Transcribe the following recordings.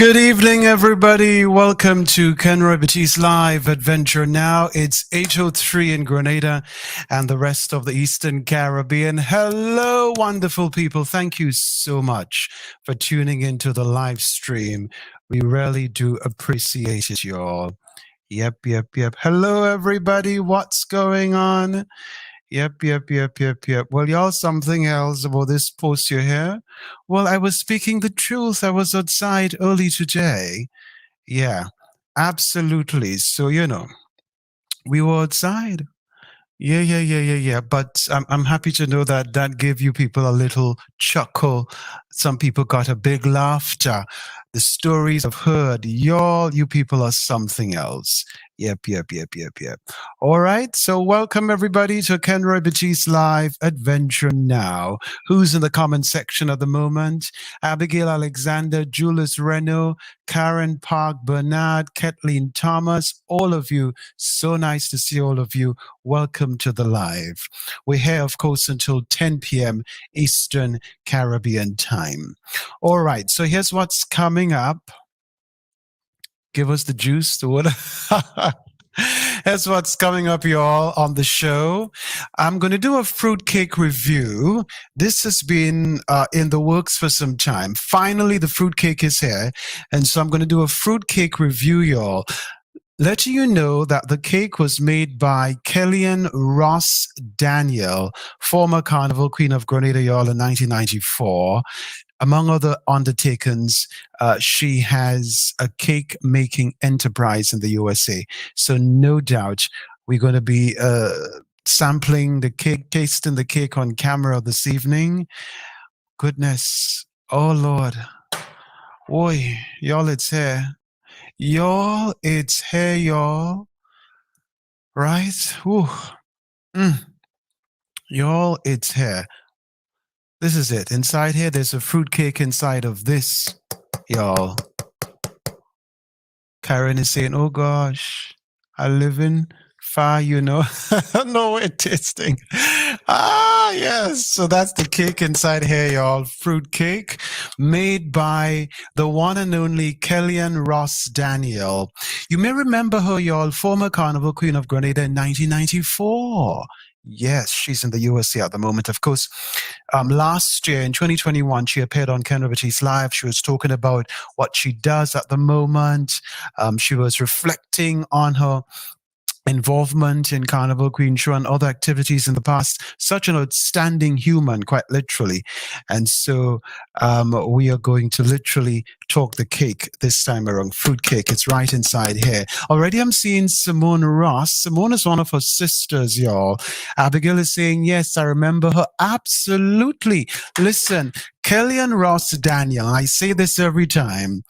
Good evening, everybody. Welcome to Kenroy Baptiste Live Adventure Now. It's 8:03 in Grenada and the rest of the Eastern Caribbean. Hello, wonderful people. Thank you so much for tuning into the live stream. We really do appreciate it, y'all. Yep. Hello, everybody. What's going on? Yep. Well, y'all, something else about this post you hear? Well, I was speaking the truth. I was outside early today. Yeah, absolutely. So, we were outside. Yeah. But I'm happy to know that that gave you people a little chuckle. Some people got a big laughter. The stories I've heard, y'all, you people are something else. Yep. All right. So welcome everybody to Kenroy Baptiste Live Adventure Now. Who's in the comment section at the moment? Abigail Alexander, Julius Reno, Karen Park, Bernard, Kathleen Thomas, all of you. So nice to see all of you. Welcome to the live. We're here, of course, until 10 p.m. Eastern Caribbean time. All right. So here's what's coming up. Give us the juice to what? That's what's coming up, y'all, on the show. I'm going to do a fruitcake review. This has been in the works for some time. Finally, the fruitcake is here. And so I'm going to do a fruitcake review, y'all. Letting you know that the cake was made by Kellyanne Ross Daniel, former Carnival Queen of Grenada, y'all, in 1994. Among other undertakings, she has a cake making enterprise in the USA. So no doubt we're going to be sampling the cake, tasting the cake on camera this evening. Goodness. Oh, Lord. Boy, y'all, it's here. Y'all, it's here, y'all. Right? Ooh. Y'all, it's here. This is it. Inside here, there's a fruitcake inside of this, y'all. Karen is saying, oh gosh, I live in far, no way tasting. Yes. So that's the cake inside here, y'all. Fruit cake made by the one and only Kellyanne Ross Daniel. You may remember her, y'all, former Carnival Queen of Grenada in 1994. Yes, she's in the USA at the moment. Of course, last year in 2021, she appeared on Kenroy Baptiste Live. She was talking about what she does at the moment. She was reflecting on her involvement in Carnival Queen Show and other activities in the past. Such an outstanding human, quite literally. And so we are going to literally talk the cake this time around. Fruit cake. It's right inside here. Already I'm seeing Simone Ross. Simone is one of her sisters, y'all. Abigail is saying, yes, I remember her. Absolutely. Listen, Kellyanne Ross Daniel, I say this every time,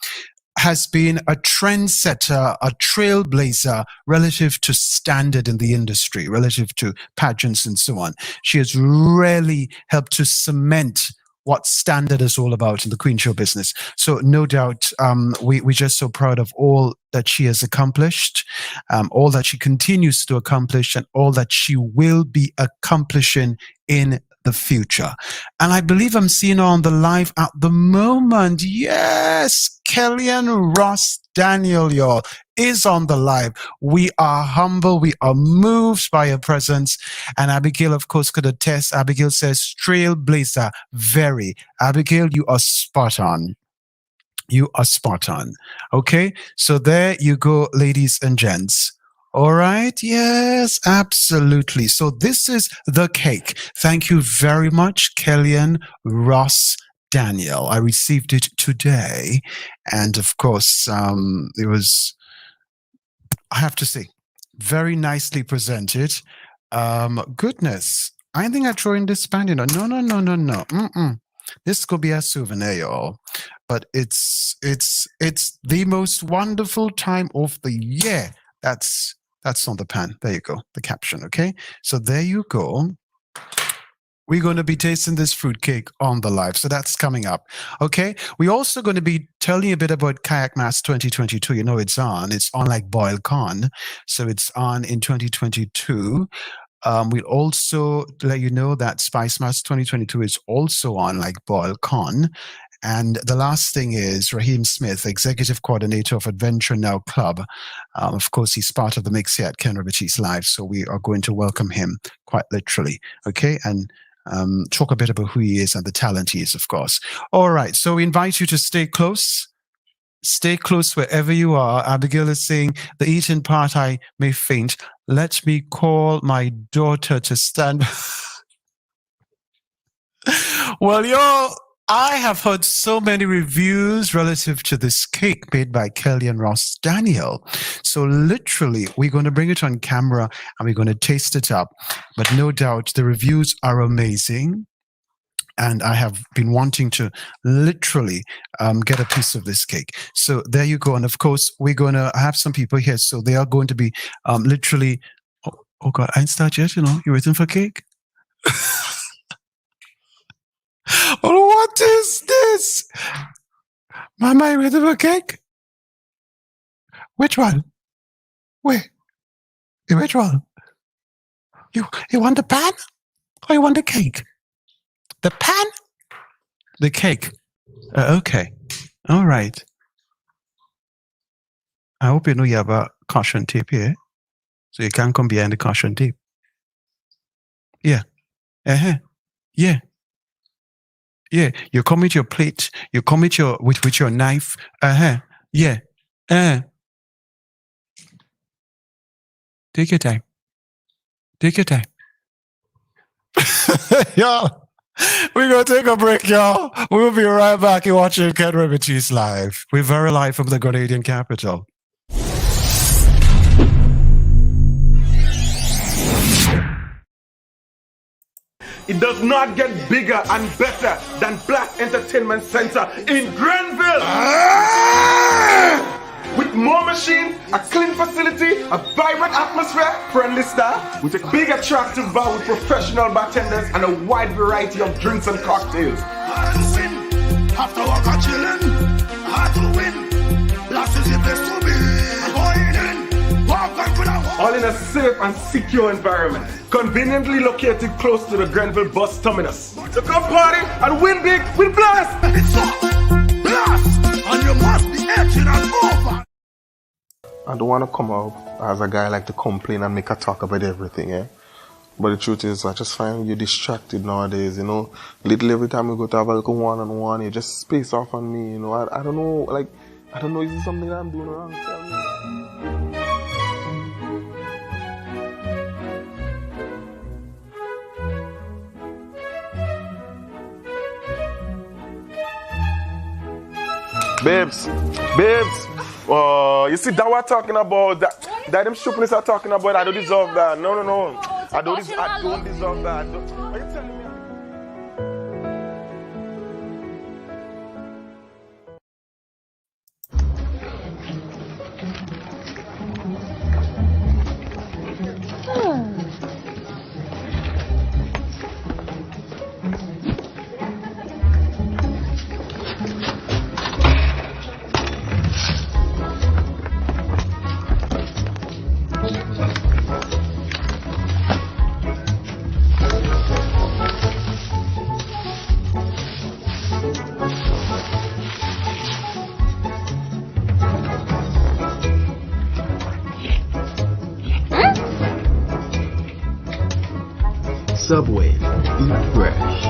has been a trendsetter, a trailblazer relative to standard in the industry, relative to pageants and so on. She has really helped to cement what standard is all about in the Queen Show business. So no doubt, we're just so proud of all that she has accomplished, all that she continues to accomplish, and all that she will be accomplishing in the future. And I believe I'm seeing her on the live at the moment. Yes, Kellyanne Ross Daniel, y'all, is on the live. We are humble. We are moved by her presence. And Abigail, of course, could attest. Abigail says, trailblazer, very. Abigail, you are spot on. You are spot on. Okay, so there you go, ladies and gents. All right. Yes, absolutely. So this is the cake. Thank you very much, Kellyanne Ross Daniel. I received it today. And of course, it was, I have to say, very nicely presented. Goodness, I think I throw in this pan, No. This could be a souvenir, y'all. But it's the most wonderful time of the year. That's on the pan. There you go. The caption. Okay. So there you go. We're going to be tasting this fruitcake on the live. So that's coming up. Okay. We're also going to be telling you a bit about Kayak Mas 2022. You know, it's on like boiled corn. So it's on in 2022. We'll also let you know that SPICEMAS 2022 is also on like boiled corn. And the last thing is Raheem Smith, Executive Coordinator of Adventure Now Club. Of course, he's part of the mix here at Kenroy Baptiste Live, so we are going to welcome him quite literally, okay? And talk a bit about who he is and the talent he is, of course. All right, so we invite you to stay close. Stay close wherever you are. Abigail is saying, the eating part I may faint. Let me call my daughter to stand. Well, y'all, I have heard so many reviews relative to this cake made by Kelly and Ross Daniel. So literally, we're going to bring it on camera and we're going to taste it up. But no doubt, the reviews are amazing. And I have been wanting to literally get a piece of this cake. So there you go. And of course, we're going to have some people here. So they are going to be literally, oh God, I ain't started yet, you know, you're waiting for cake? Oh, what is this? Mama, you waiting for cake? Which one? Wait, which one? You want the pan or you want the cake? The pan? The cake. Okay. All right. I hope you know you have a caution tape here. So you can't come behind the caution tape. Yeah. Yeah. Yeah. You come with your plate. You come with your with your knife. Yeah. Take your time. Take your time. Y'all. We're going to take a break, y'all. We will be right back. You're watching Kenroy Baptiste Live. We're very live from the Grenadian capital. It does not get bigger and better than Black Entertainment Center in Grenville. With more machines, a clean facility, a vibrant atmosphere, friendly staff, with a big attractive bar with professional bartenders and a wide variety of drinks and cocktails. Hard to win, after work or chilling. Hard to win, last is the place to be. Going in, walk back with a walk. All in a safe and secure environment, conveniently located close to the Grenville bus terminus. So come party and win big with Blast! It's up, Blast! And you must be edging and over. I don't want to come out as a guy like to complain and make a talk about everything, eh? But the truth is, I just find you distracted nowadays, you know. Little every time we go to have a little one-on-one, you just space off on me, you know. I don't know, like, I don't know, is this something that I'm doing wrong? Tell me. Babes, you see that we're talking about, that them stupidness are talking about, I don't deserve that. No. I don't deserve that. Are you telling me? Subway, eat fresh.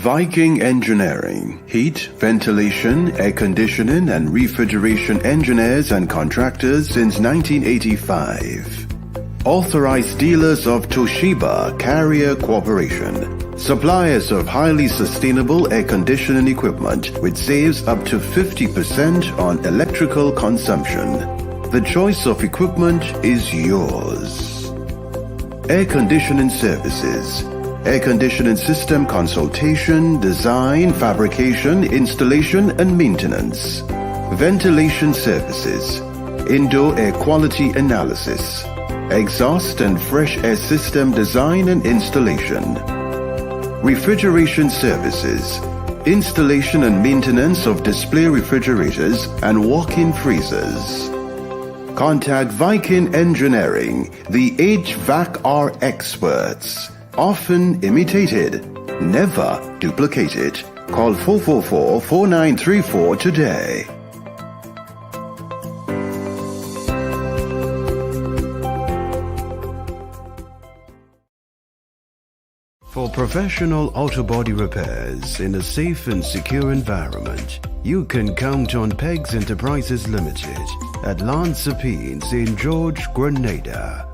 Viking Engineering, heat, ventilation, air conditioning and refrigeration engineers and contractors since 1985. Authorized dealers of Toshiba Carrier Corporation. Suppliers of highly sustainable air conditioning equipment which saves up to 50% on electrical consumption. The choice of equipment is yours. Air conditioning services. Air conditioning system consultation, design, fabrication, installation and maintenance. Ventilation services. Indoor air quality analysis. Exhaust and fresh air system design and installation. Refrigeration services. Installation and maintenance of display refrigerators and walk-in freezers. Contact Viking Engineering, the HVAC-R experts. Often imitated, never duplicated. Call 444-4934 today. For professional auto body repairs in a safe and secure environment, you can count on Pegs Enterprises Limited at Lansapine, St. George, Grenada.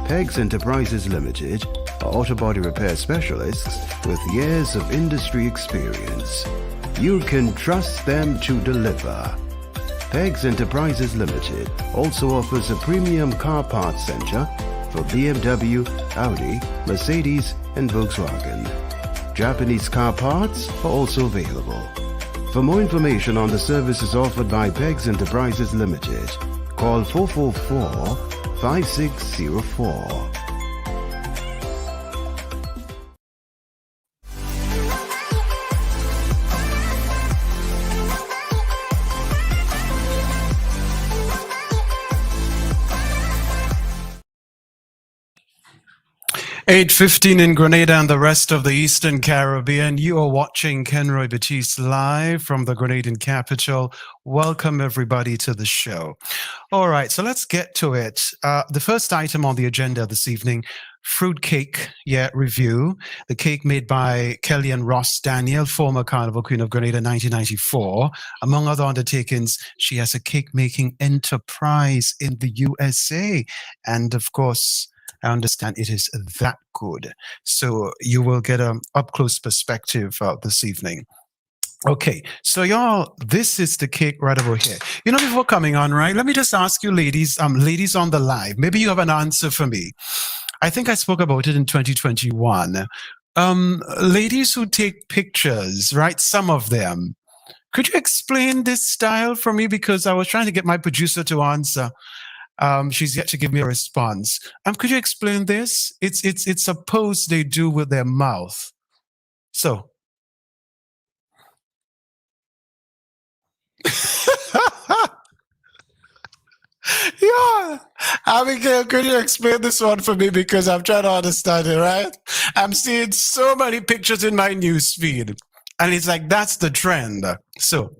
Pegs Enterprises Limited are auto body repair specialists with years of industry experience. You can trust them to deliver. Pegs Enterprises Limited also offers a premium car parts center for BMW, Audi, Mercedes, and Volkswagen. Japanese car parts are also available. For more information on the services offered by Pegs Enterprises Limited, call 444-5604. (8:15) in Grenada and the rest of the Eastern Caribbean. You are watching Kenroy Baptiste live from the Grenadian capital. Welcome everybody to the show. All right, so let's get to it. The first item on the agenda this evening, fruit cake review. The cake made by Kelly and Ross Daniel, former Carnival Queen of Grenada, 1994. Among other undertakings, she has a cake making enterprise in the USA. And of course, I understand it is that good. So you will get an up-close perspective this evening. Okay, so y'all, this is the cake right over here. You know, before coming on, right, let me just ask you ladies, ladies on the live, maybe you have an answer for me. I think I spoke about it in 2021. Ladies who take pictures, right, some of them, could you explain this style for me? Because I was trying to get my producer to answer. She's yet to give me a response. Could you explain this? It's a pose they do with their mouth. So. Yeah, Abigail, could you explain this one for me? Because I'm trying to understand it, right? I'm seeing so many pictures in my news feed, and it's like, that's the trend. So.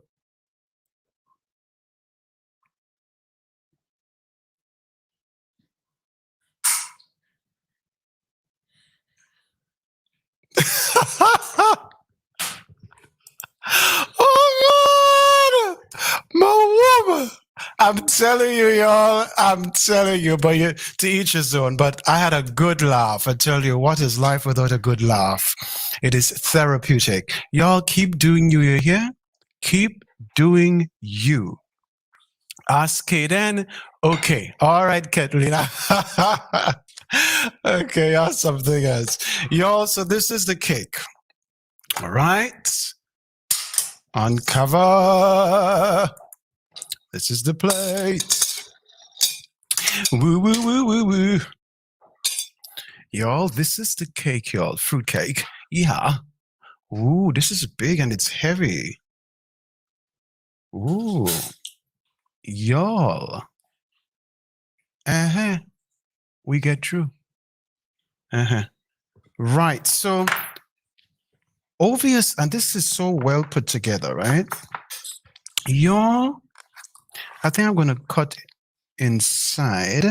Oh, God! My woman! I'm telling you, y'all, I'm telling you, but to each his own. But I had a good laugh. I tell you, what is life without a good laugh? It is therapeutic. Y'all keep doing you here. Keep doing you. Ask Kaden. Okay. All right, Katrina. Okay, ask something else. Y'all, so this is the cake. All right. Uncover. This is the plate. Woo, woo, woo, woo, woo. Y'all, this is the cake, y'all. Fruit cake. Yeah. Ooh, this is big and it's heavy. Ooh. Y'all. We get through. Right. So, obvious, and this is so well put together, right? Y'all, I think I'm going to cut inside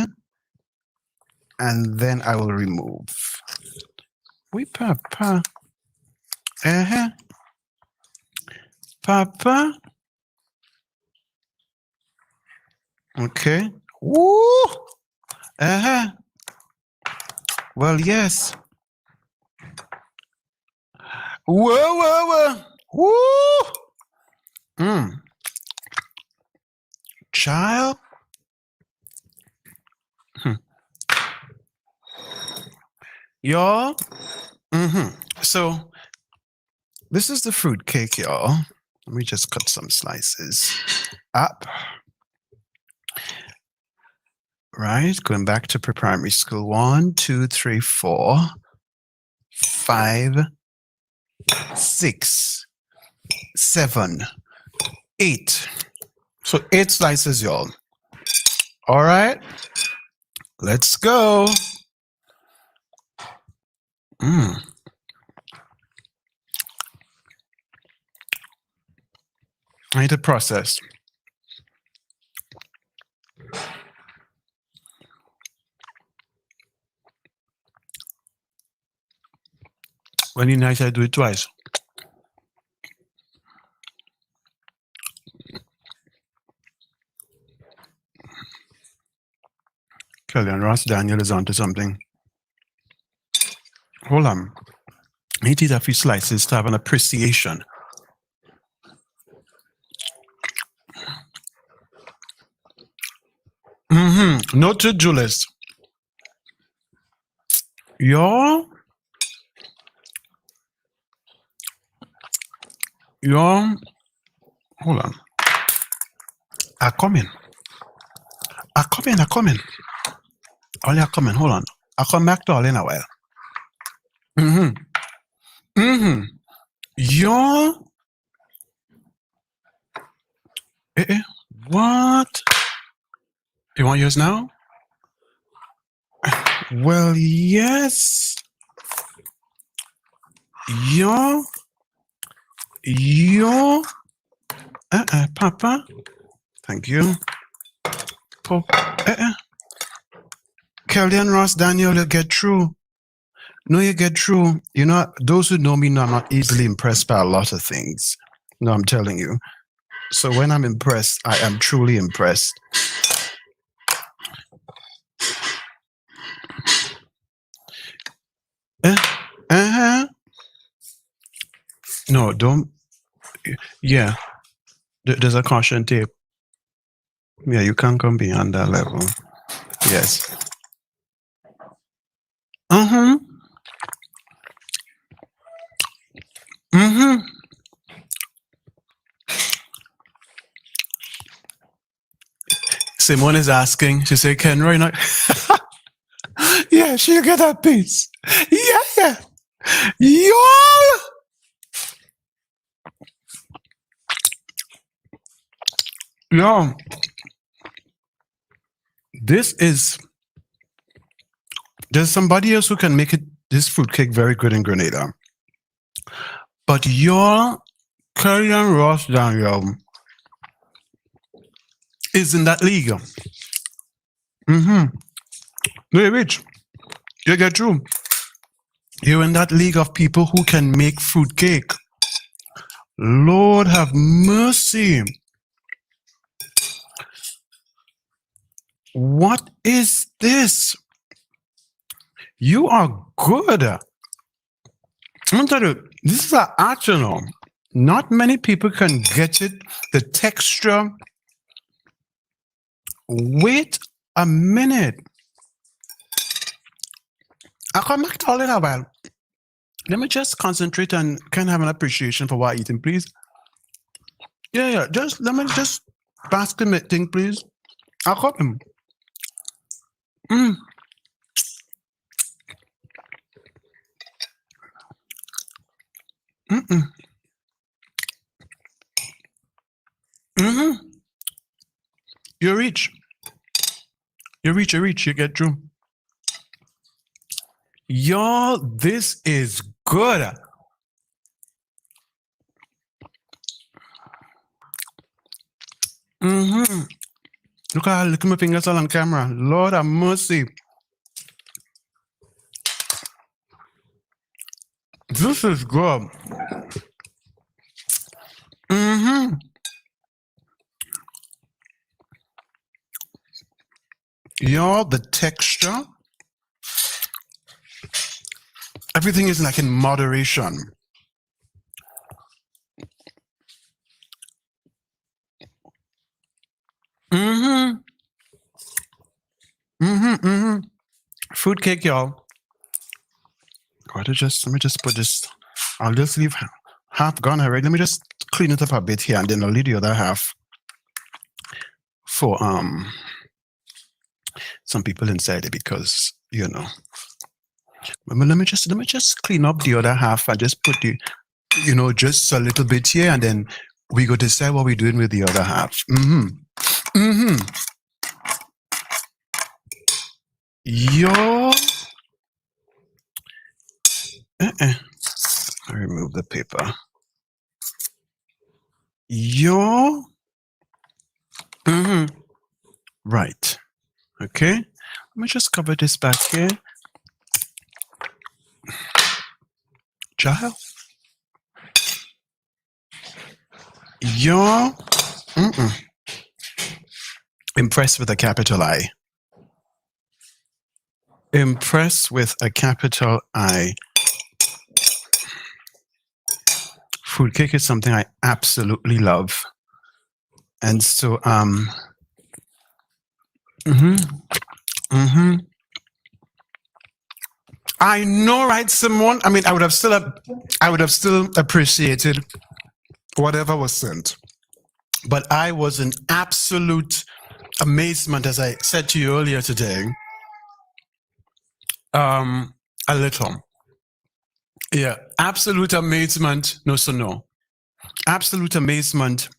and then I will remove. We papa. Papa. Okay. Woo. Well, yes. Whoa, whoa, whoa. Woo! Child. Y'all. So this is the fruit cake, y'all. Let me just cut some slices up. Right, going back to pre-primary school. 1, 2, 3, 4, 5, 6, 7, 8. So 8 slices, y'all. All right, let's go. I need to process. When you nice, I do it twice. Kelly and Ross Daniel is onto something. Hold on. I need to eat a few slices to have an appreciation. Note to Julius. Y'all, hold on. I come in. Ollie, I come in. Hold on. I'll come back to Ollie in a while. Y'all. What? You want yours now? Well, yes. Yo. Papa. Thank you. Kelly and Ross Daniel, you get through. No, you get through. You know, those who know me know I'm not easily impressed by a lot of things. No, I'm telling you. So when I'm impressed, I am truly impressed. No, don't. Yeah, there's a caution tape. Yeah, you can't come beyond that level. Yes. Simone is asking. She said, "Kenroy, not." Yeah, she'll get that piece. Yeah. Y'all. Yo, there's somebody else who can make this fruitcake very good in Grenada. But your Curry and Ross Daniel is in that league. No, Rich, you get through. You're in that league of people who can make fruitcake. Lord have mercy. What is this? You are good. I'm gonna tell you, this is an art, you know. Not many people can get it. The texture. Wait a minute. I'll come back to all in a while. Let me just concentrate and kind of have an appreciation for what I'm eating, please. Yeah. Just let me just bask in that thing, please. I'll come. You reach. You get through. Y'all, this is good. Look at my fingers all on camera. Lord have mercy. This is good. Y'all, the texture. everything is like in moderation. Fruit cake, y'all. Let me just put this. I'll just leave half gone already. Let me just clean it up a bit here, and then I'll leave the other half for some people inside it, because you know. Let me just clean up the other half and just put the, you know, just a little bit here, and then we go decide what we're doing with the other half. Yo. I remove the paper. Yo. Right. Okay. Let me just cover this back here. Child. Yo. Impressed with a capital I. Impressed with a capital I. Fruitcake is something I absolutely love. And so, I know, right, Simone? I mean, I would have still appreciated whatever was sent. But I was in absolute amazement, as I said to you earlier today. A little. Yeah, absolute amazement. No. Absolute amazement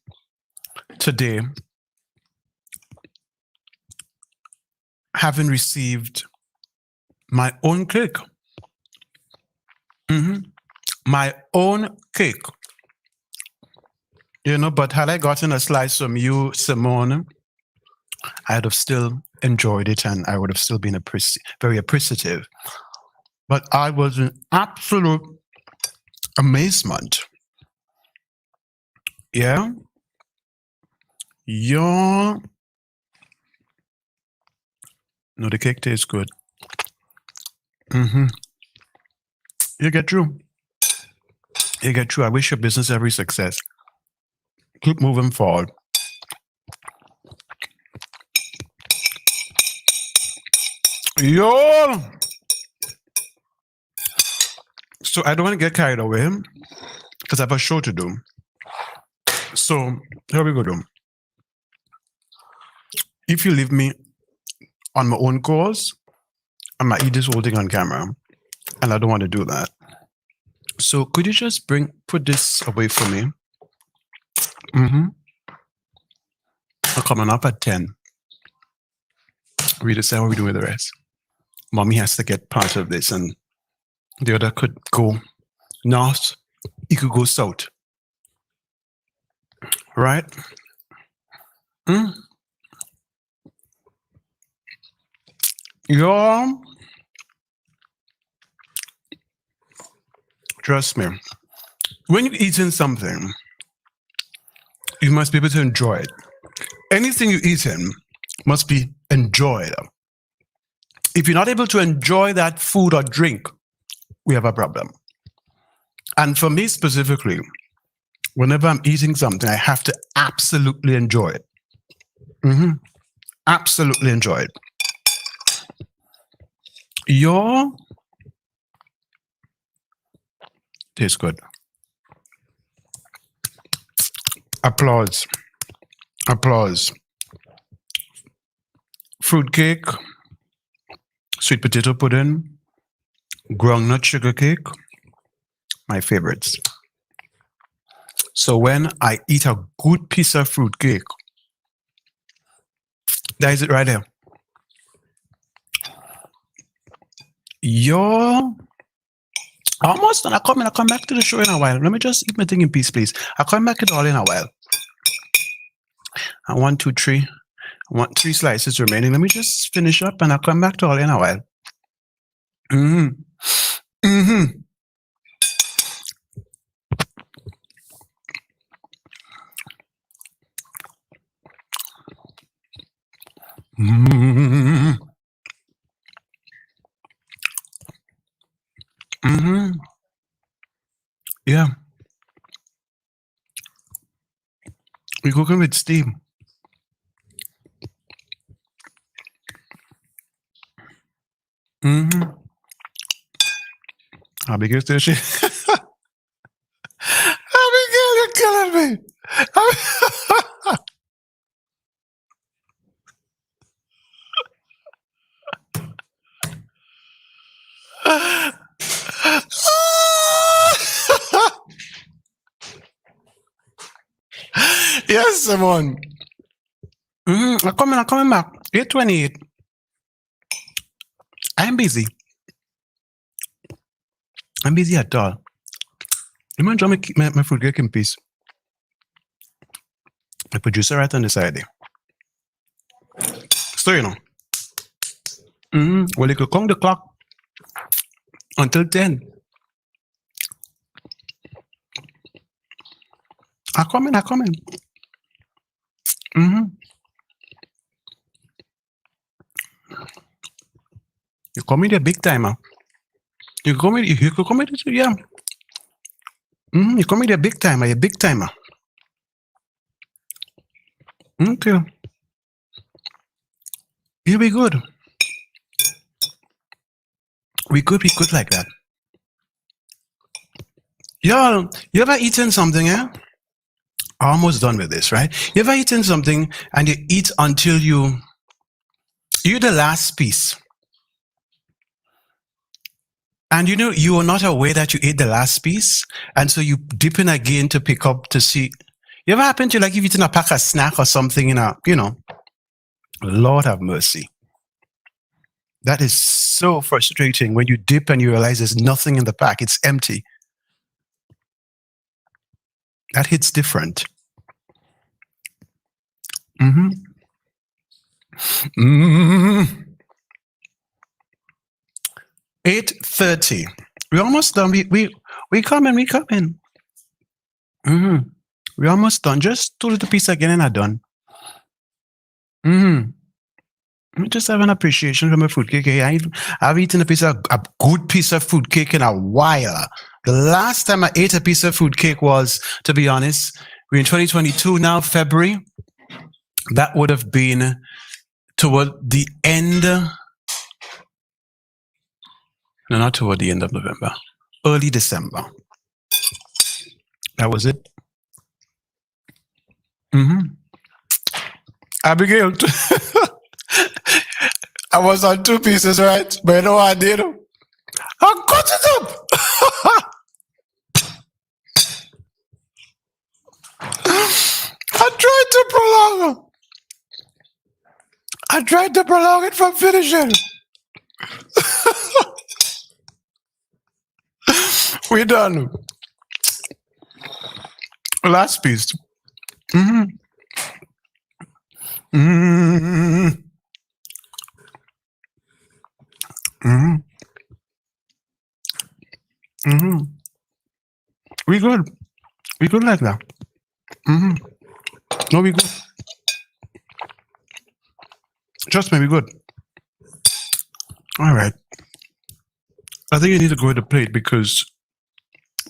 today, having received my own cake. My own cake. You know, but had I gotten a slice from you, Simone, I'd have still enjoyed it, and I would have still been very appreciative. But I was in absolute amazement. Yeah? No, the cake tastes good. You get through. You get through. I wish your business every success. Keep moving forward. Yo! So I don't want to get carried away because I have a show to do. So here we go. If you leave me on my own course, I might eat this whole thing on camera, and I don't want to do that. So could you just put this away for me? I'm coming up at 10. We decide what we do with the rest. Mommy has to get part of this, and the other could go north. It could go south. Right? Trust me. When you're eating something, you must be able to enjoy it. Anything you're eating must be enjoyed. If you're not able to enjoy that food or drink, we have a problem. And for me specifically, whenever I'm eating something, I have to absolutely enjoy it. Absolutely enjoy it. Tastes good. Applause. Fruit cake, sweet potato pudding, groundnut sugar cake, my favorites. So when I eat a good piece of fruit cake, that is it right there. Almost done. I'll come back to the show in a while. Let me just eat my thing in peace, please. I'll come back it all in a while. I want 2, 3. I want 3 slices remaining. Let me just finish up, and I'll come back to all in a while. cooking with steam. Mm-hmm. Abigail still she. Abigail, you're killing me. Yes, Simone. I'm coming back. 8:28. I'm busy. I'm busy at all. You might enjoy my food cake in peace. The producer right on the side there. So, you know. Well, you could count the clock until 10. I come in. You come in the big timer. You could come in, yeah. You come in the big timer. Okay. You'll be good. We could like that. Y'all, you ever eaten something, eh? Almost done with this, right? You ever eaten something and you eat until you the last piece. And you know, you are not aware that you ate the last piece. And so you dip in again to pick up to see. You ever happen to like you've eaten a pack of snack or something in a, you know, Lord have mercy. That is so frustrating when you dip and you realize there's nothing in the pack. It's empty. That hits different. 8:30. We're almost done. We come in. We're almost done. Just 2 little pieces again and I'm done. I just have an appreciation for my fruit cake. I've eaten a good piece of fruit cake in a while. The last time I ate a piece of fruit cake was, to be honest, we're in 2022 now, February. That would have been toward the end. No, not toward the end of November. Early December. That was it. Abigail, I was on 2 pieces, right? But you know what I did? I cut it up. I tried to prolong it from finishing. We're done. Last piece. We good. We good like that. No, we good. Trust me, we good. All right. I think you need to go to the plate because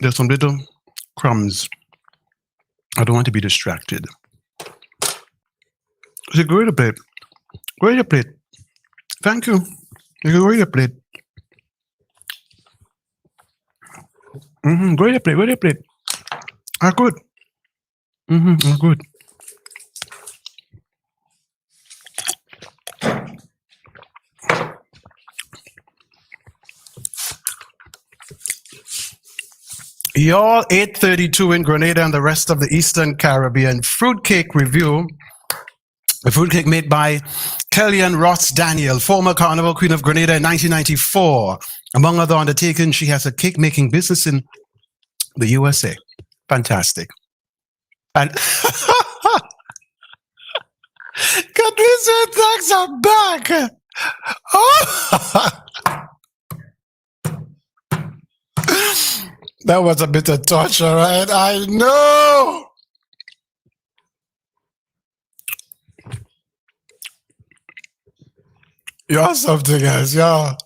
there's some little crumbs. I don't want to be distracted. So go to the plate. Go to the plate. Thank you. You can go to the plate. Go to the plate. Go to the plate. Ah, good. Good. Y'all, 8:32 in Grenada and the rest of the Eastern Caribbean. Fruitcake review. The fruitcake made by Kellyanne Ross Daniel, former Carnival Queen of Grenada in 1994. Among other undertakings, she has a cake making business in the USA. Fantastic. And Katrina thanks are back. Oh. That was a bit of torture, right? I know. Y'all something else. Y'all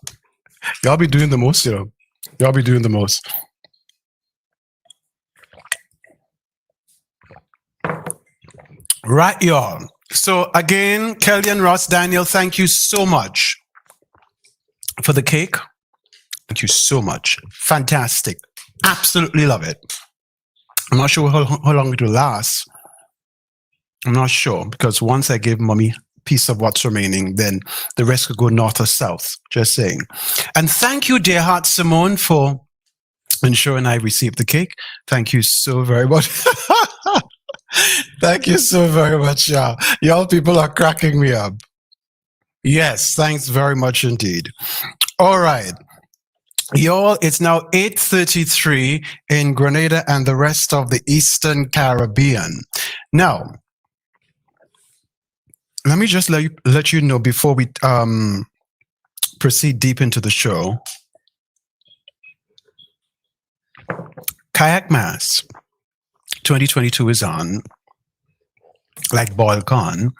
be doing the most, you know. Y'all be doing the most. Right, y'all. So again, Kelly and Ross, Daniel, thank you so much for the cake. Thank you so much. Fantastic. Absolutely love it. I'm not sure how long it will last. I'm not sure, because once I give mommy a piece of what's remaining, then the rest could go north or south. Just saying. And thank you, dear heart Simone, for ensuring I received the cake. Thank you so very much. Thank you so very much, y'all. Y'all people are cracking me up. Yes, thanks very much indeed. All right. Y'all, it's now 8:33 in Grenada and the rest of the Eastern Caribbean. Now, let me just let you know before we proceed deep into the show. Kayak Mas 2022 is on, like boiled corn.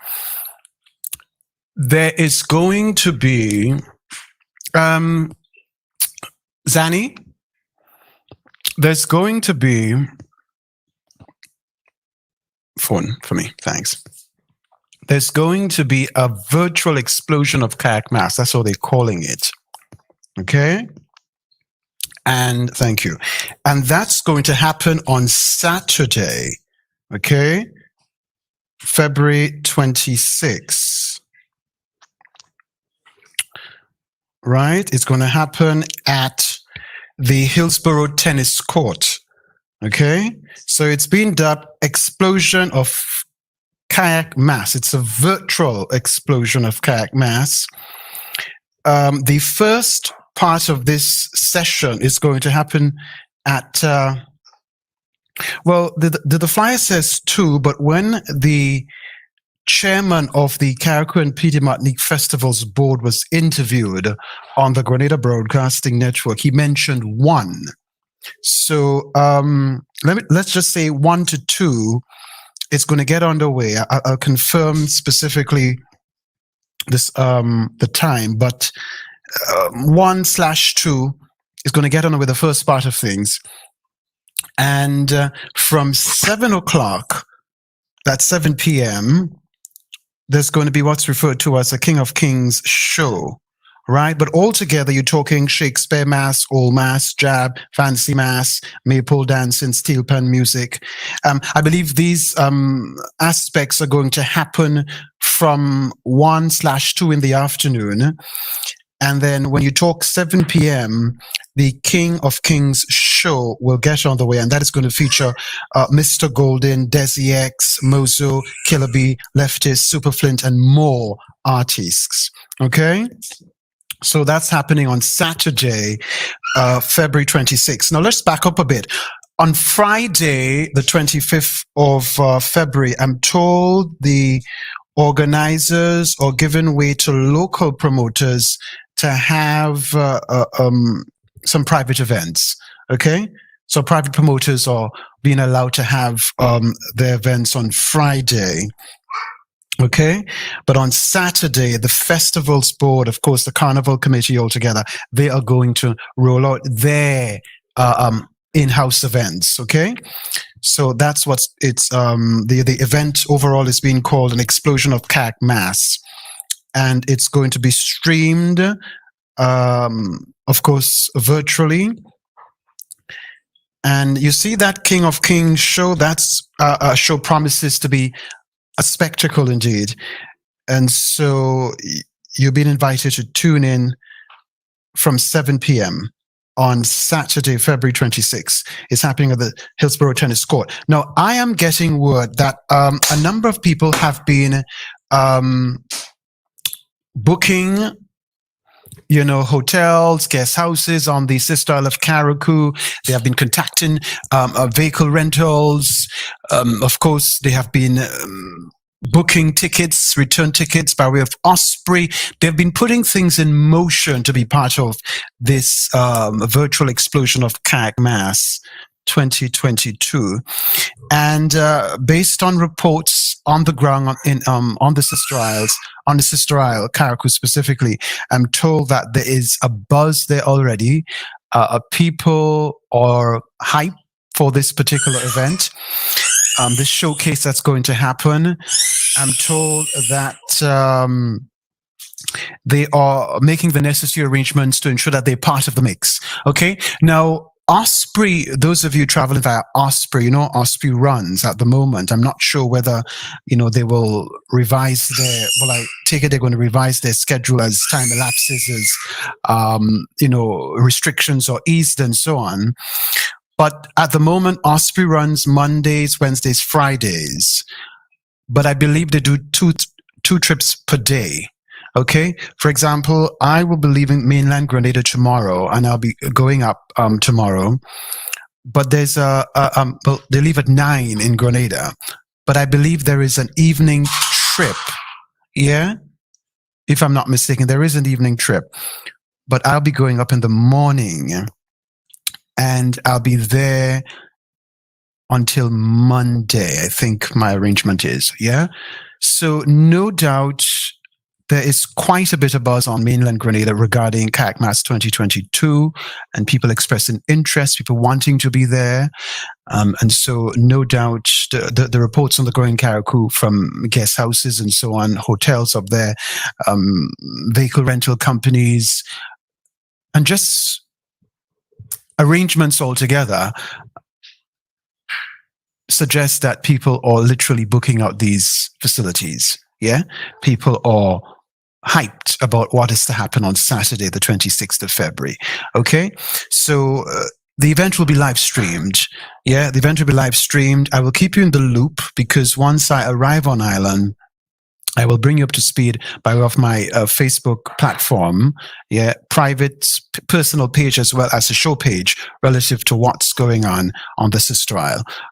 There is going to be Zani, there's going to be phone for me, thanks. There's going to be a virtual explosion of Kayak Mas. That's what they're calling it. Okay? And thank you. And that's going to happen on Saturday. Okay? February 26th. Right? It's going to happen at the Hillsborough Tennis Court. Okay? So it's been dubbed Explosion of Kayak Mas. It's a virtual explosion of Kayak Mas. The first part of this session is going to happen at, well, the flyer says 2, but when the chairman of the Carriacou and Petite Martinique Festivals Board was interviewed on the Grenada Broadcasting Network, he mentioned 1. So let's just say 1 to 2 is going to get underway. I'll confirm specifically this the time, but 1/2 is going to get underway the first part of things, and from 7 o'clock, that's 7 p.m. there's going to be what's referred to as a King of Kings show, right? But altogether, you're talking Shakespeare Mass, Old Mass, Jab, Fancy Mass, Maypole Dancing, Steel Pan Music. I believe these aspects are going to happen from 1/2 in the afternoon. And then when you talk 7 p.m., the King of Kings show will get on the way, and that is going to feature Mr. Golden, Desi X, Mozo, Killer B, Leftist, Super Flint, and more artists. Okay? So that's happening on Saturday, February 26th. Now let's back up a bit. On Friday, the 25th of February, I'm told the organizers are giving way to local promoters to have some private events. Okay? So private promoters are being allowed to have their events on Friday. Okay? But on Saturday, the festivals board, of course, the Carnival Committee altogether, they are going to roll out their in-house events. Okay? So that's what's the event overall is being called an Explosion of Kayak Mas, and it's going to be streamed, of course, virtually. And you see that King of Kings show. That's a show promises to be a spectacle indeed, and so you've been invited to tune in from 7 p.m. on Saturday, February 26th. It's happening at the Hillsborough Tennis Court. Now, I am getting word that a number of people have been booking, hotels, guest houses on the Sister Isle of Carriacou. They have been contacting vehicle rentals. Of course, they have been booking tickets, return tickets by way of Osprey. They've been putting things in motion to be part of this virtual explosion of Kayak Mas 2022. And based on reports on the ground on the Sister Isle, Carriacou specifically, I'm told that there is a buzz there already. People are hyped for this particular event. this showcase that's going to happen. I'm told that they are making the necessary arrangements to ensure that they're part of the mix. Okay. Now, Osprey, those of you traveling via Osprey, Osprey runs at the moment. I'm not sure whether, they will revise I take it they're going to revise their schedule as time elapses, as, restrictions are eased and so on. But at the moment, Osprey runs Mondays, Wednesdays, Fridays. But I believe they do two trips per day. Okay. For example, I will be leaving mainland Grenada tomorrow, and I'll be going up tomorrow. But there's they leave at 9 in Grenada. But I believe there is an evening trip. Yeah, if I'm not mistaken, there is an evening trip. But I'll be going up in the morning, and I'll be there until Monday. I think my arrangement is. Yeah. So no doubt, there is quite a bit of buzz on mainland Grenada regarding Kayak Mas 2022, and people expressing interest, people wanting to be there. And so no doubt the reports on the growing Karakou from guest houses and so on, hotels up there, vehicle rental companies, and just arrangements altogether suggest that people are literally booking out these facilities. Yeah, people are hyped about what is to happen on Saturday, the 26th of February. Okay, so the event will be live streamed. Yeah, the event will be live streamed. I will keep you in the loop, because once I arrive on island, I will bring you up to speed by way of my Facebook platform, private personal page, as well as a show page relative to what's going on the Sister.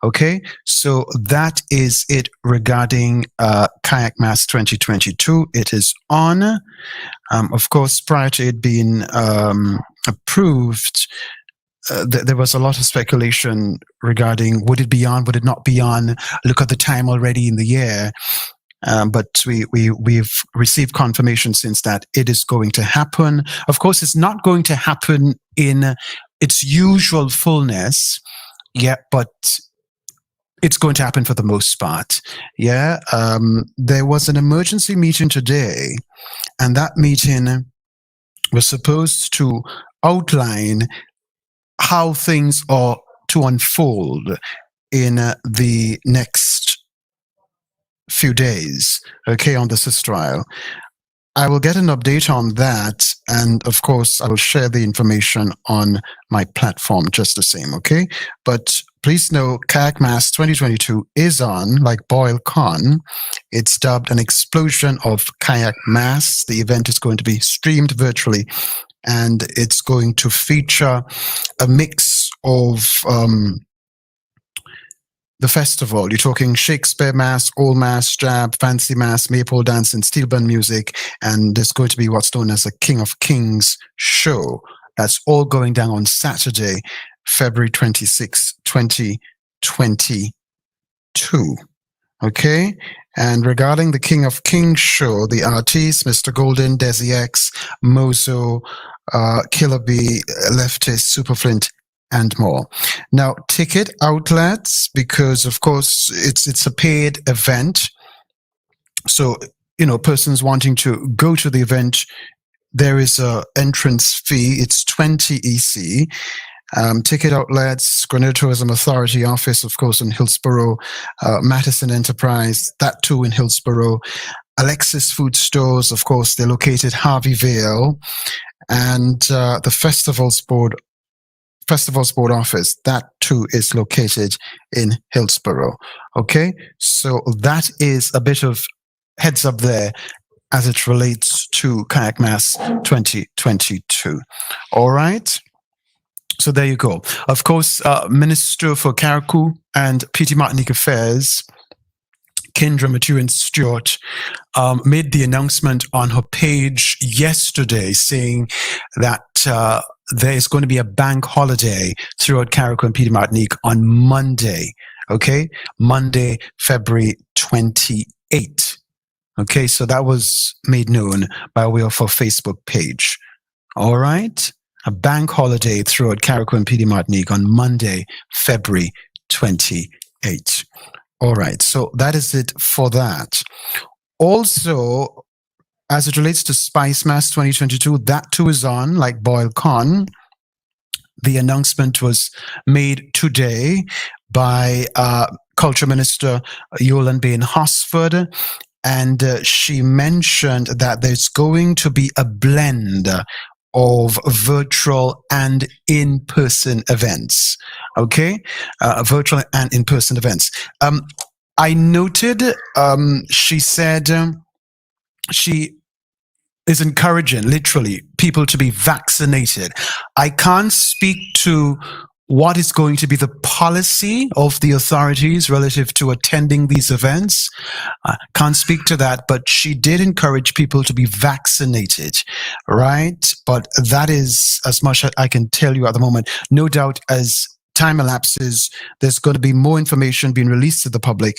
Okay, so that is it regarding Kayak Mas 2022. It is on. Of course, prior to it being approved, there was a lot of speculation regarding would it be on, would it not be on? Look at the time already in the year. But we've received confirmation since that it is going to happen. Of course, it's not going to happen in its usual fullness, but it's going to happen for the most part. There was an emergency meeting today, and that meeting was supposed to outline how things are to unfold in the next few days, on the Sister. I will get an update on that, and of course I will share the information on my platform just the same, okay? But please know, Kayak Mas 2022 is on, like boil con. It's dubbed an explosion of Kayak Mas. The event is going to be streamed virtually, and it's going to feature a mix of the festival. You're talking Shakespeare Mass, Old Mass, Jab, Fancy Mass, Maypole Dance, and Steel Band music. And there's going to be what's known as a King of Kings show. That's all going down on Saturday, February 26, 2022. Okay? And regarding the King of Kings show, the artists, Mr. Golden, Desi X, Mozo, Killer B, Leftist, Superflint, and more. Now, ticket outlets, because of course it's a paid event. So, persons wanting to go to the event, there is a entrance fee. It's 20 EC. Ticket outlets, Grenada Tourism Authority office, of course, in Hillsborough, Mattison Enterprise, that too in Hillsborough, Alexis Food Stores, of course, they're located Harvey Vale, and the Festivals Board office, that too is located in Hillsborough. Okay, so that is a bit of heads up there as it relates to Kayak Mas 2022. All right. So there you go. Of course, Minister for Karakou and PT Martinique Affairs, Kendra Maturin Stewart, made the announcement on her page yesterday saying that there is going to be a bank holiday throughout Karakou and PT Martinique on Monday. Okay, Monday, February 28. Okay, so that was made known by way of our Facebook page. All right, a bank holiday throughout Karakou and PT Martinique on Monday, February 28. All right. So that is it for that. Also, as it relates to SPICEMAS 2022, that too is on, like Boyle Con. The announcement was made today by Culture Minister Yolan Bain Hosford, and she mentioned that there's going to be a blend of virtual and in-person events. Okay, virtual and in-person events. I noted she said she is encouraging, literally, people to be vaccinated. I can't speak to what is going to be the policy of the authorities relative to attending these events. I can't speak to that, but she did encourage people to be vaccinated, right? But that is as much as I can tell you at the moment. No doubt, as time elapses, there's going to be more information being released to the public,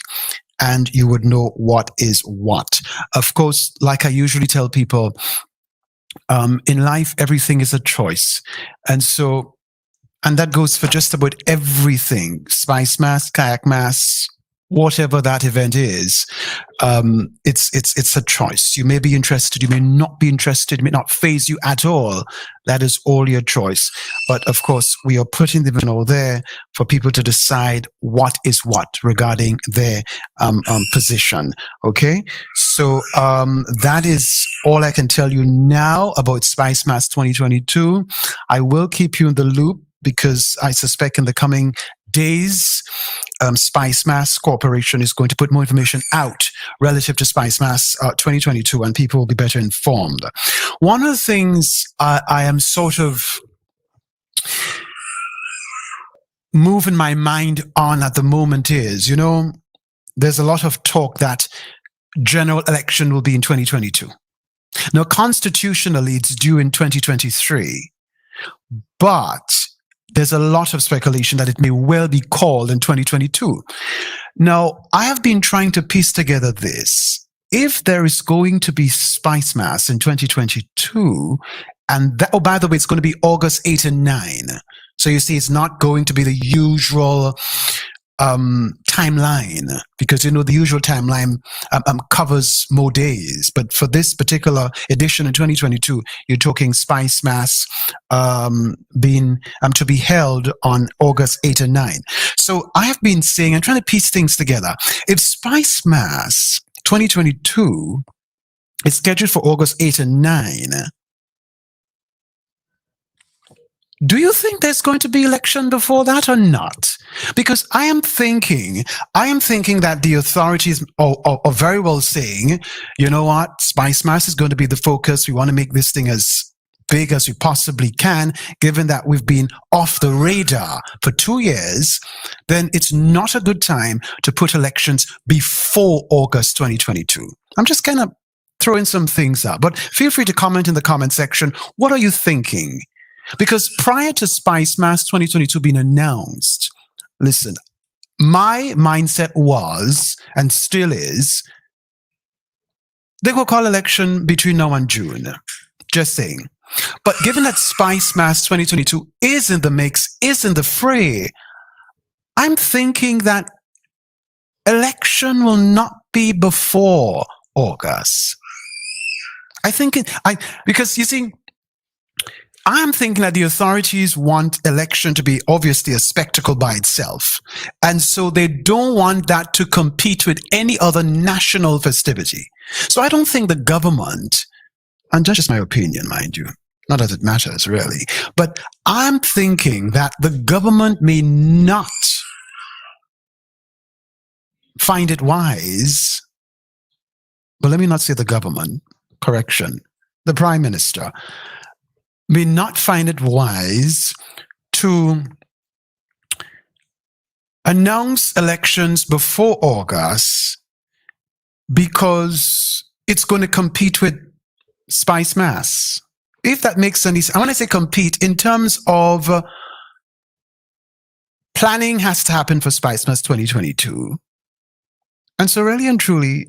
and you would know what is what. Of course, like I usually tell people, in life, everything is a choice. And that goes for just about everything. SPICEMAS, Kayak Mas, whatever that event is, it's a choice. You may be interested, you may not be interested, it may not faze you at all. That is all your choice. But of course, we are putting the event there for people to decide what is what regarding their position. Okay, so that is all I can tell you now about SPICEMAS 2022. I will keep you in the loop, because I suspect in the coming days, SPICEMAS Corporation is going to put more information out relative to SPICEMAS 2022, and people will be better informed. One of the things I am sort of moving my mind on at the moment is, there's a lot of talk that general election will be in 2022. Now, constitutionally, it's due in 2023, but there's a lot of speculation that it may well be called in 2022. Now, I have been trying to piece together this. If there is going to be SPICEMAS in 2022, and that, oh, by the way, it's going to be August 8 and 9. So you see, it's not going to be the usual timeline, because the usual timeline covers more days. But for this particular edition in 2022, you're talking SPICEMAS being to be held on August 8 and 9. So I have been saying, I'm trying to piece things together. If SPICEMAS 2022 is scheduled for August 8 and 9, do you think there's going to be election before that or not? Because I am thinking that the authorities are very well saying, you know what, SPICEMAS is going to be the focus. We want to make this thing as big as we possibly can, given that we've been off the radar for 2 years. Then it's not a good time to put elections before August 2022. I'm just kind of throwing some things up, but feel free to comment in the comment section. What are you thinking? Because prior to SPICEMAS 2022 being announced, listen, my mindset was, and still is, they will call election between now and June. Just saying. But given that SPICEMAS 2022 is in the mix, is in the fray, I'm thinking that election will not be before August. Because you see, I'm thinking that the authorities want election to be obviously a spectacle by itself. And so they don't want that to compete with any other national festivity. So I don't think the government, and that's just my opinion, mind you, not that it matters really, but I'm thinking that the government may not find it wise, but let me not say the government, correction, the Prime Minister may not find it wise to announce elections before August because it's going to compete with SPICEMAS. If that makes any sense. I want to say compete in terms of planning has to happen for SPICEMAS 2022. And so really and truly,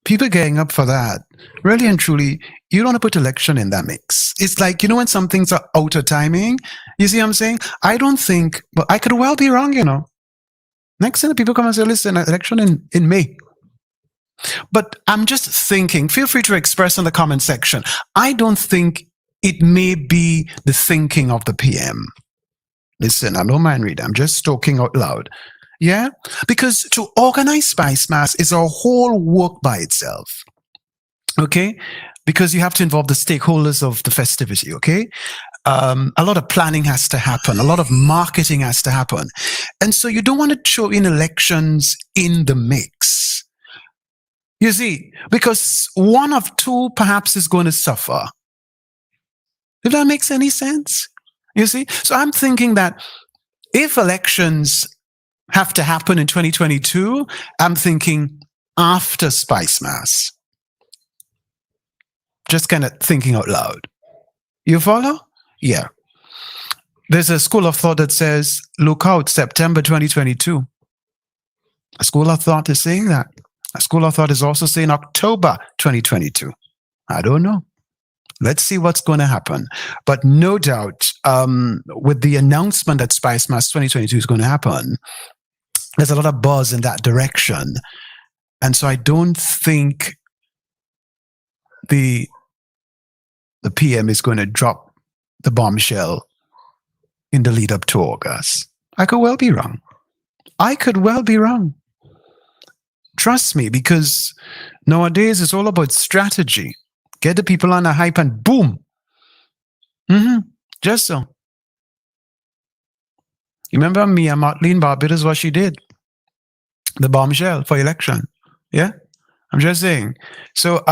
people getting up for that, really and truly, you don't want to put election in that mix. It's like, when some things are out of timing, you see what I'm saying? I don't think, but I could well be wrong, Next thing, the people come and say, listen, election in May. But I'm just thinking, feel free to express in the comment section. I don't think it may be the thinking of the PM. Listen, I don't mind reading. I'm just talking out loud. Yeah? Because to organize SPICEMAS is a whole work by itself. Okay? Because you have to involve the stakeholders of the festivity. Okay? A lot of planning has to happen. A lot of marketing has to happen. And so you don't want to throw in elections in the mix. You see, because one of two perhaps is going to suffer. If that makes any sense? You see? So I'm thinking that if elections have to happen in 2022, I'm thinking after SPICEMAS. Just kind of thinking out loud. You follow? Yeah. There's a school of thought that says, look out, September 2022. A school of thought is saying that. A school of thought is also saying October 2022. I don't know. Let's see what's going to happen. But no doubt, with the announcement that SPICEMAS 2022 is going to happen, there's a lot of buzz in that direction. And so I don't think the PM is going to drop the bombshell in the lead up to August. I could well be wrong. I could well be wrong. Trust me, because nowadays it's all about strategy. Get the people on a hype and boom. Just so. You remember Mia Motley in Barbados, what she did? The bombshell for election. Yeah? I'm just saying. So,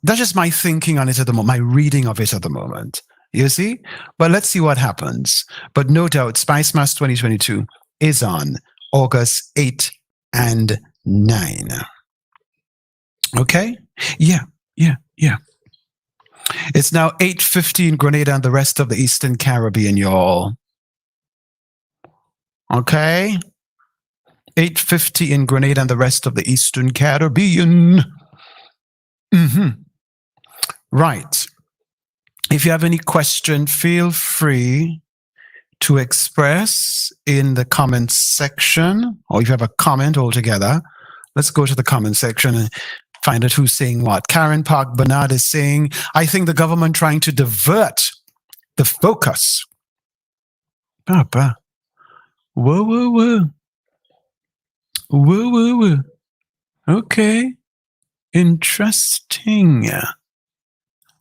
that's just my thinking on it at the moment, my reading of it at the moment. You see? But let's see what happens. But no doubt, SPICEMAS 2022 is on August 8 and 9. Okay? Yeah. It's now 8:50 in Grenada and the rest of the Eastern Caribbean, y'all. Okay? 8:50 in Grenada and the rest of the Eastern Caribbean. Right. If you have any question, feel free to express in the comments section, or if you have a comment altogether, let's go to the comment section and find out who's saying what. Karen Park Bernard is saying, I think the government trying to divert the focus. Papa. Whoa. Okay. Interesting.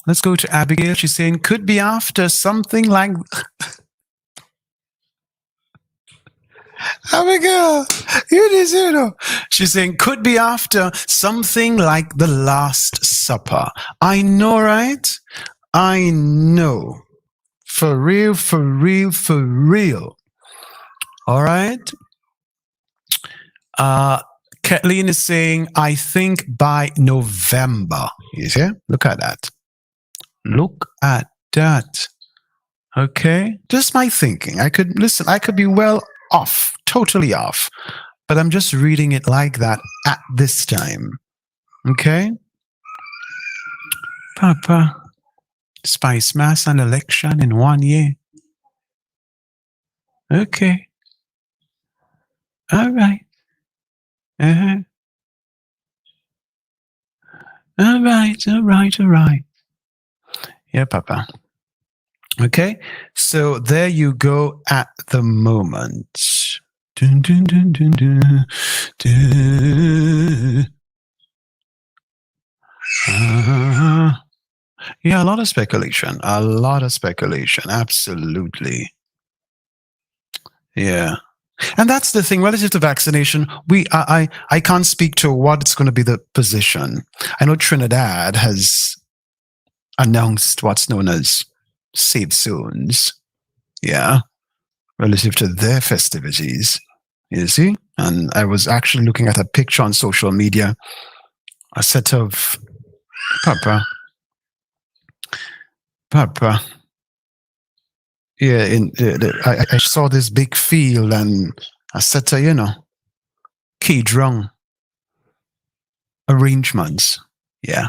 Let's go to Abigail. She's saying, could be after something like... Abigail, you know. She's saying, could be after something like the Last Supper. I know, right? I know. For real. All right? Kathleen is saying, I think by November. You see? Look at that. Look at that. Okay? Just my thinking. I could be well off, totally off. But I'm just reading it like that at this time. Okay? Papa, SPICEMAS and election in 1 year. Okay. All right. All right. Yeah, Papa. Okay, so there you go at the moment. Dun, dun, dun, dun, dun, dun. Yeah, a lot of speculation. Absolutely. Yeah. And that's the thing, relative to vaccination, I can't speak to what's going to be the position. I know Trinidad has announced what's known as Safe Zones, yeah, relative to their festivities, you see? And I was actually looking at a picture on social media, a set of Papa. Yeah, I saw this big field and a set of, key drum arrangements. Yeah.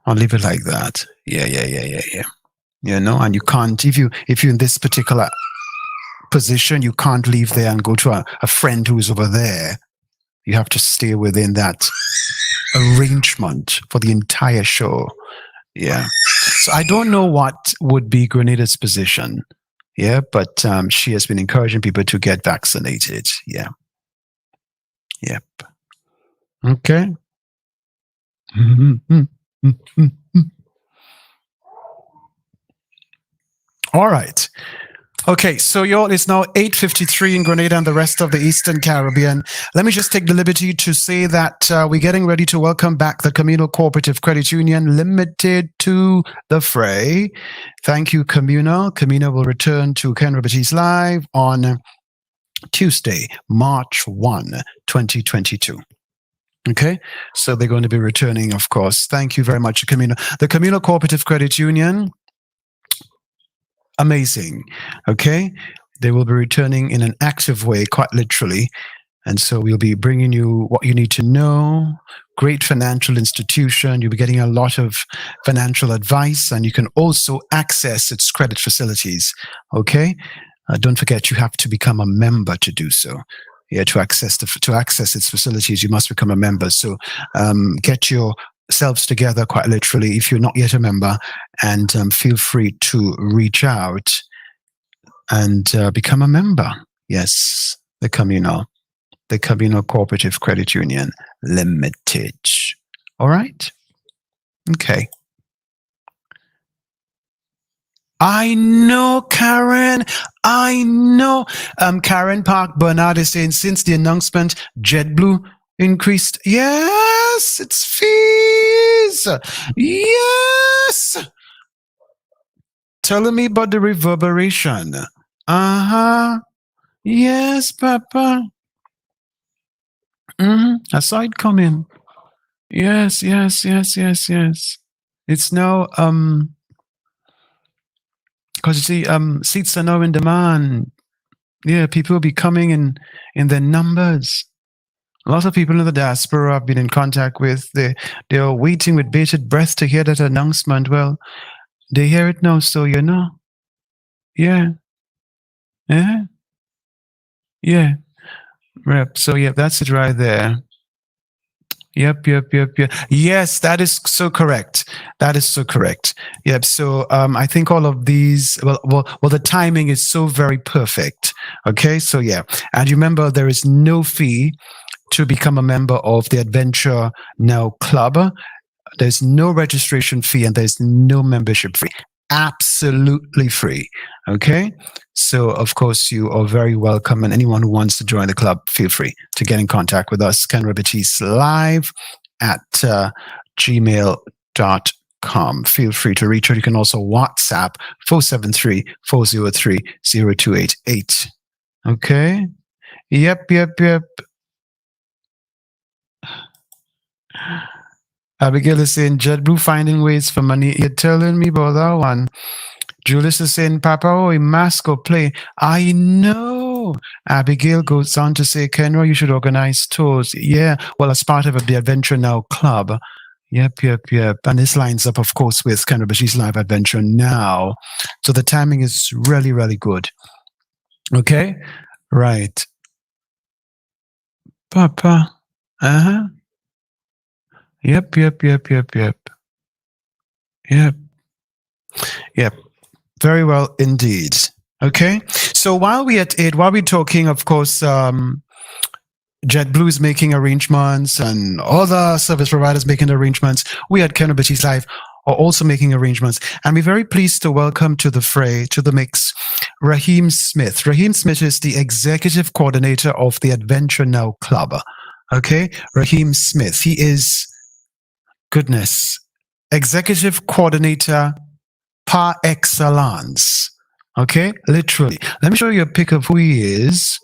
I'll leave it like that. Yeah. And you can't, if you're in this particular position. You can't leave there and go to a friend who's over there. You have to stay within that arrangement for the entire show. Yeah. So I don't know what would be Grenada's position. Yeah, but she has been encouraging people to get vaccinated. Yeah. Yep. Okay. All right. Okay, so y'all, it's now 8:53 in Grenada and the rest of the Eastern Caribbean. Let me just take the liberty to say that we're getting ready to welcome back the Communal Cooperative Credit Union Limited to the fray. Thank you, Communal. Communal will return to Kenroy Baptiste Live on Tuesday, March 1, 2022. Okay, so they're going to be returning, of course. Thank you very much, Communal. The Communal Cooperative Credit Union, amazing. Okay, they will be returning in an active way, quite literally. And so we'll be bringing you what you need to know. Great financial institution. You'll be getting a lot of financial advice, and you can also access its credit facilities. Okay, don't forget you have to become a member to do so. Yeah, to access its facilities, you must become a member. So get yourselves together, quite literally, if you're not yet a member, and feel free to reach out and become a member. Yes, the Communal Cooperative Credit Union Limited. All right? Okay. I know, Karen. I know. Karen Park Bernard is saying, since the announcement, JetBlue increased. Yes, it's fees. Yes. Telling me about the reverberation. Yes, Papa. I saw it coming. Yes. It's now because you see, seats are now in demand. Yeah, people will be coming in their numbers. A lot of people in the diaspora I've been in contact with. They are waiting with bated breath to hear that announcement. Well, they hear it now, so you know. Yeah. Rep. So yeah, that's it right there. Yep. Yes, that is so correct. Yep. So I think all of these, well, the timing is so very perfect. Okay. So yeah, and you remember there is no fee to become a member of the Adventure Now Club. There's no registration fee and there's no membership fee. Absolutely free. Okay. So, of course, you are very welcome. And anyone who wants to join the club, feel free to get in contact with us. Kenroy Baptiste Live at gmail.com. Feel free to reach out. You can also WhatsApp 473-403-0288. Okay. Yep. Abigail is saying, JetBlue finding ways for money. You're telling me about that one. Julius is saying, Papa, oh, mask or play. I know. Abigail goes on to say, Kenroy, you should organize tours. Yeah, well, as part of the Adventure Now Club. Yep. And this lines up, of course, with Kenroy Baptiste Live Adventure Now. So the timing is really, really good. Okay? Right. Papa. Yep. Very well indeed. Okay. So while we're talking, of course, JetBlue is making arrangements and other service providers making arrangements. We at Kenroy Baptiste Live are also making arrangements. And we're very pleased to welcome to the fray, to the mix, Raheem Smith. Raheem Smith is the executive coordinator of the Adventure Now Club. Okay. Raheem Smith. He is, goodness, executive coordinator par excellence. Okay, literally. Let me show you a pic of who he is,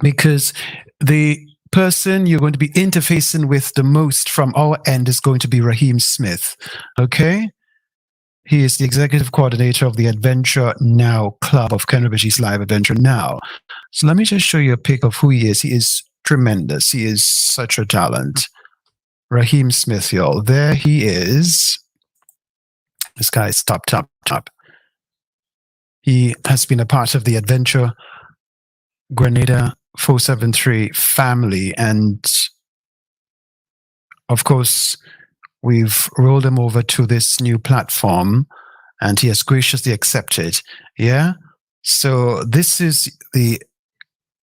because the person you're going to be interfacing with the most from our end is going to be Raheem Smith. Okay, he is the executive coordinator of the Adventure Now Club of Kenroy Baptiste Live Adventure Now. So let me just show you a pic of who he is. He is tremendous. He is such a talent. Raheem Smith, y'all. There he is. This guy is top. He has been a part of the Adventure Grenada 473 family. And of course, we've rolled him over to this new platform and he has graciously accepted. Yeah. So this is the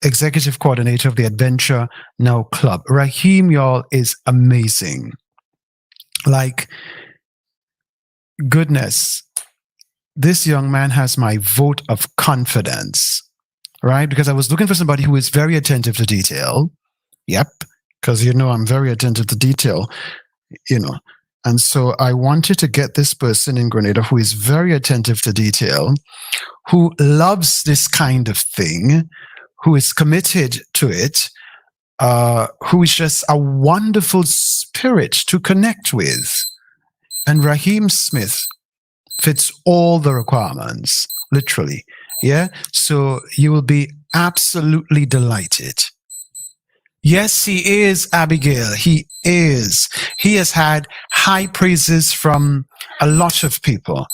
executive coordinator of the Adventure Now Club. Raheem, y'all, is amazing. Like, goodness, this young man has my vote of confidence, right? Because I was looking for somebody who is very attentive to detail. Yep. Because, I'm very attentive to detail, And so I wanted to get this person in Grenada who is very attentive to detail, who loves this kind of thing, who is committed to it, who is just a wonderful spirit to connect with. And Raheem Smith fits all the requirements, literally. Yeah. So you will be absolutely delighted. Yes, he is, Abigail. He is. He has had high praises from a lot of people.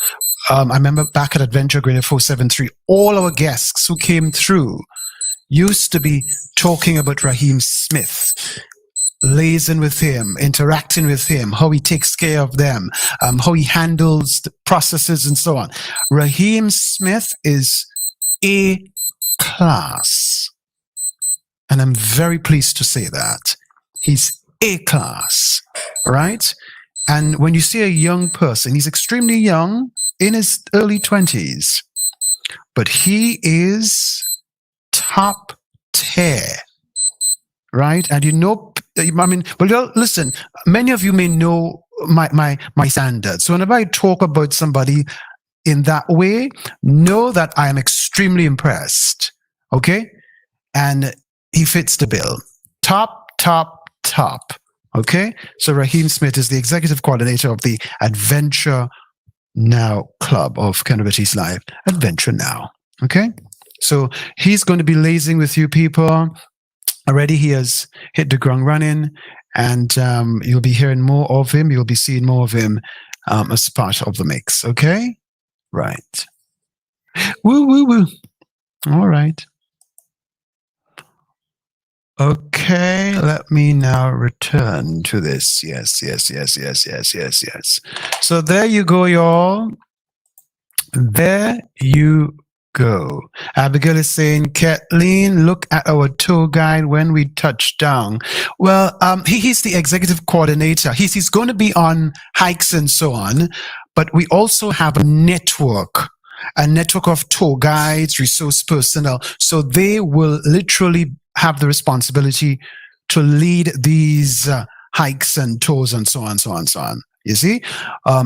I remember back at Adventure Grenada 473, all our guests who came through used to be talking about Raheem Smith, liaising with him, interacting with him, how he takes care of them, how he handles the processes and so on. Raheem Smith is A class. And I'm very pleased to say that. He's A class, right? And when you see a young person, he's extremely young, in his early 20s, but he is top tier, right? And listen, many of you may know my standards. So whenever I talk about somebody in that way, know that I am extremely impressed, okay? And he fits the bill. Top, okay? So Raheem Smith is the executive coordinator of the Adventure Now Club of Kenroy Baptiste Live. Adventure Now, okay? So he's going to be liaising with you people. Already he has hit the ground running, and you'll be hearing more of him. You'll be seeing more of him as part of the mix, okay? Right. Woo. All right. Okay, let me now return to this. Yes. So there you go, y'all. There you go. Abigail is saying, Kathleen, look at our tour guide when we touch down. Well, he's the executive coordinator. He's going to be on hikes and so on, but we also have a network of tour guides, resource personnel. So they will literally have the responsibility to lead these hikes and tours and so on. You see,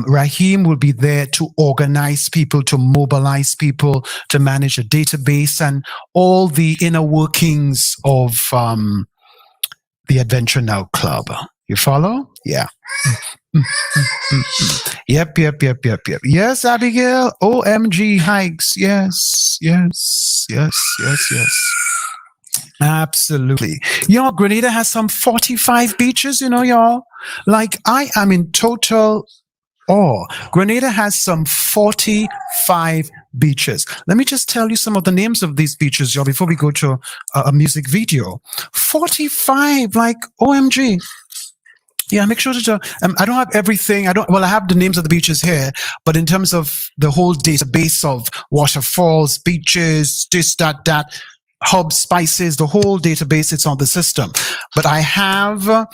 Raheem will be there to organize people, to mobilize people, to manage a database and all the inner workings of the Adventure Now Club. You follow? Yeah. Yep. Yes, Abigail. OMG hikes. Yes. Absolutely. Y'all, Grenada has some 45 beaches, y'all. Like, I am in total awe. Grenada has some 45 beaches. Let me just tell you some of the names of these beaches, y'all, before we go to a music video. 45, like, OMG. Yeah, make sure to, I don't have everything. I have the names of the beaches here, but in terms of the whole database of waterfalls, beaches, this, that, hub spices, the whole database, it's on the system. But I have a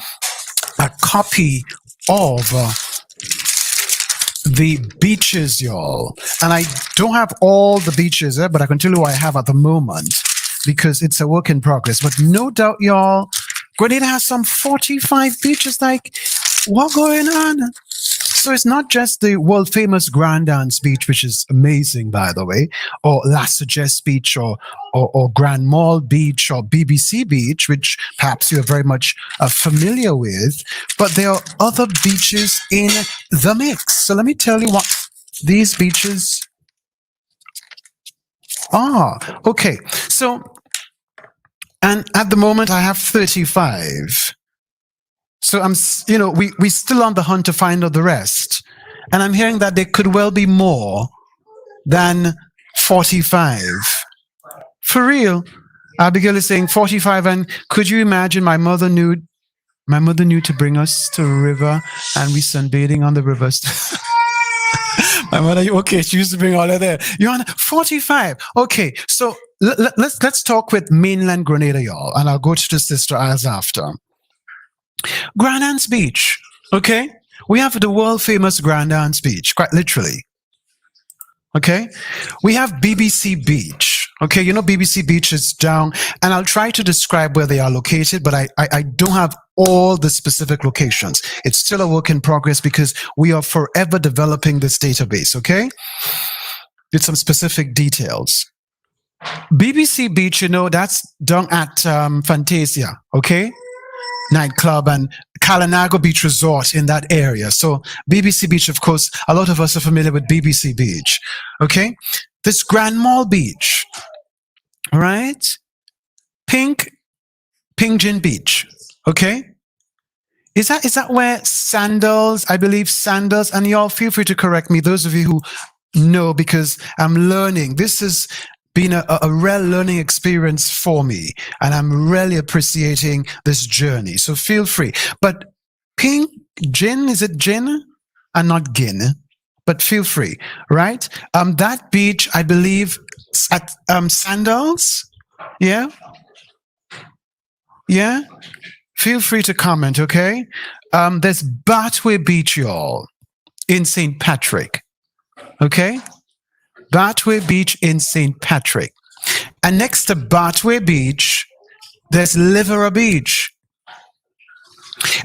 copy of the beaches, y'all. And I don't have all the beaches, but I can tell you what I have at the moment because it's a work in progress. But no doubt, y'all, Grenada has some 45 beaches. Like, what going on? So it's not just the world famous Grandance Beach, which is amazing, by the way, or La Sagesse Beach, or Grand Mall Beach, or BBC Beach, which perhaps you're very much familiar with. But there are other beaches in the mix. So let me tell you what these beaches are. Okay, so, and at the moment I have 35. So we still on the hunt to find out the rest. And I'm hearing that there could well be more than 45. For real. Abigail is saying 45, and could you imagine my mother knew to bring us to a river and we sunbathing on the rivers. My mother, okay, she used to bring all of that. You're on 45. Okay, so let's talk with mainland Grenada, y'all, and I'll go to the Sister Isles after. Grand Anse Beach, okay? We have the world famous Grand Anse Beach, quite literally. Okay, we have BBC Beach. Okay, you know BBC Beach is down, and I'll try to describe where they are located, but I don't have all the specific locations. It's still a work in progress because we are forever developing this database, okay? With some specific details. BBC Beach, you know, that's down at Fantasia, okay? Nightclub and Kalanago Beach Resort in that area. So BBC Beach, of course, a lot of us are familiar with BBC Beach. Okay, this Grand Mall Beach, all right, Pink Gin Beach. Okay, is that where Sandals? I believe Sandals, and y'all feel free to correct me. Those of you who know, because I'm learning. This has been a real learning experience for me, and I'm really appreciating this journey. So feel free. But Pink Gin, is it gin and not gin? But feel free, right? That beach, I believe, at Sandals. Yeah. Feel free to comment. Okay. There's Batway Beach, y'all, in St. Patrick. Okay. Batway Beach in St. Patrick. And next to Batway Beach, there's Livera Beach.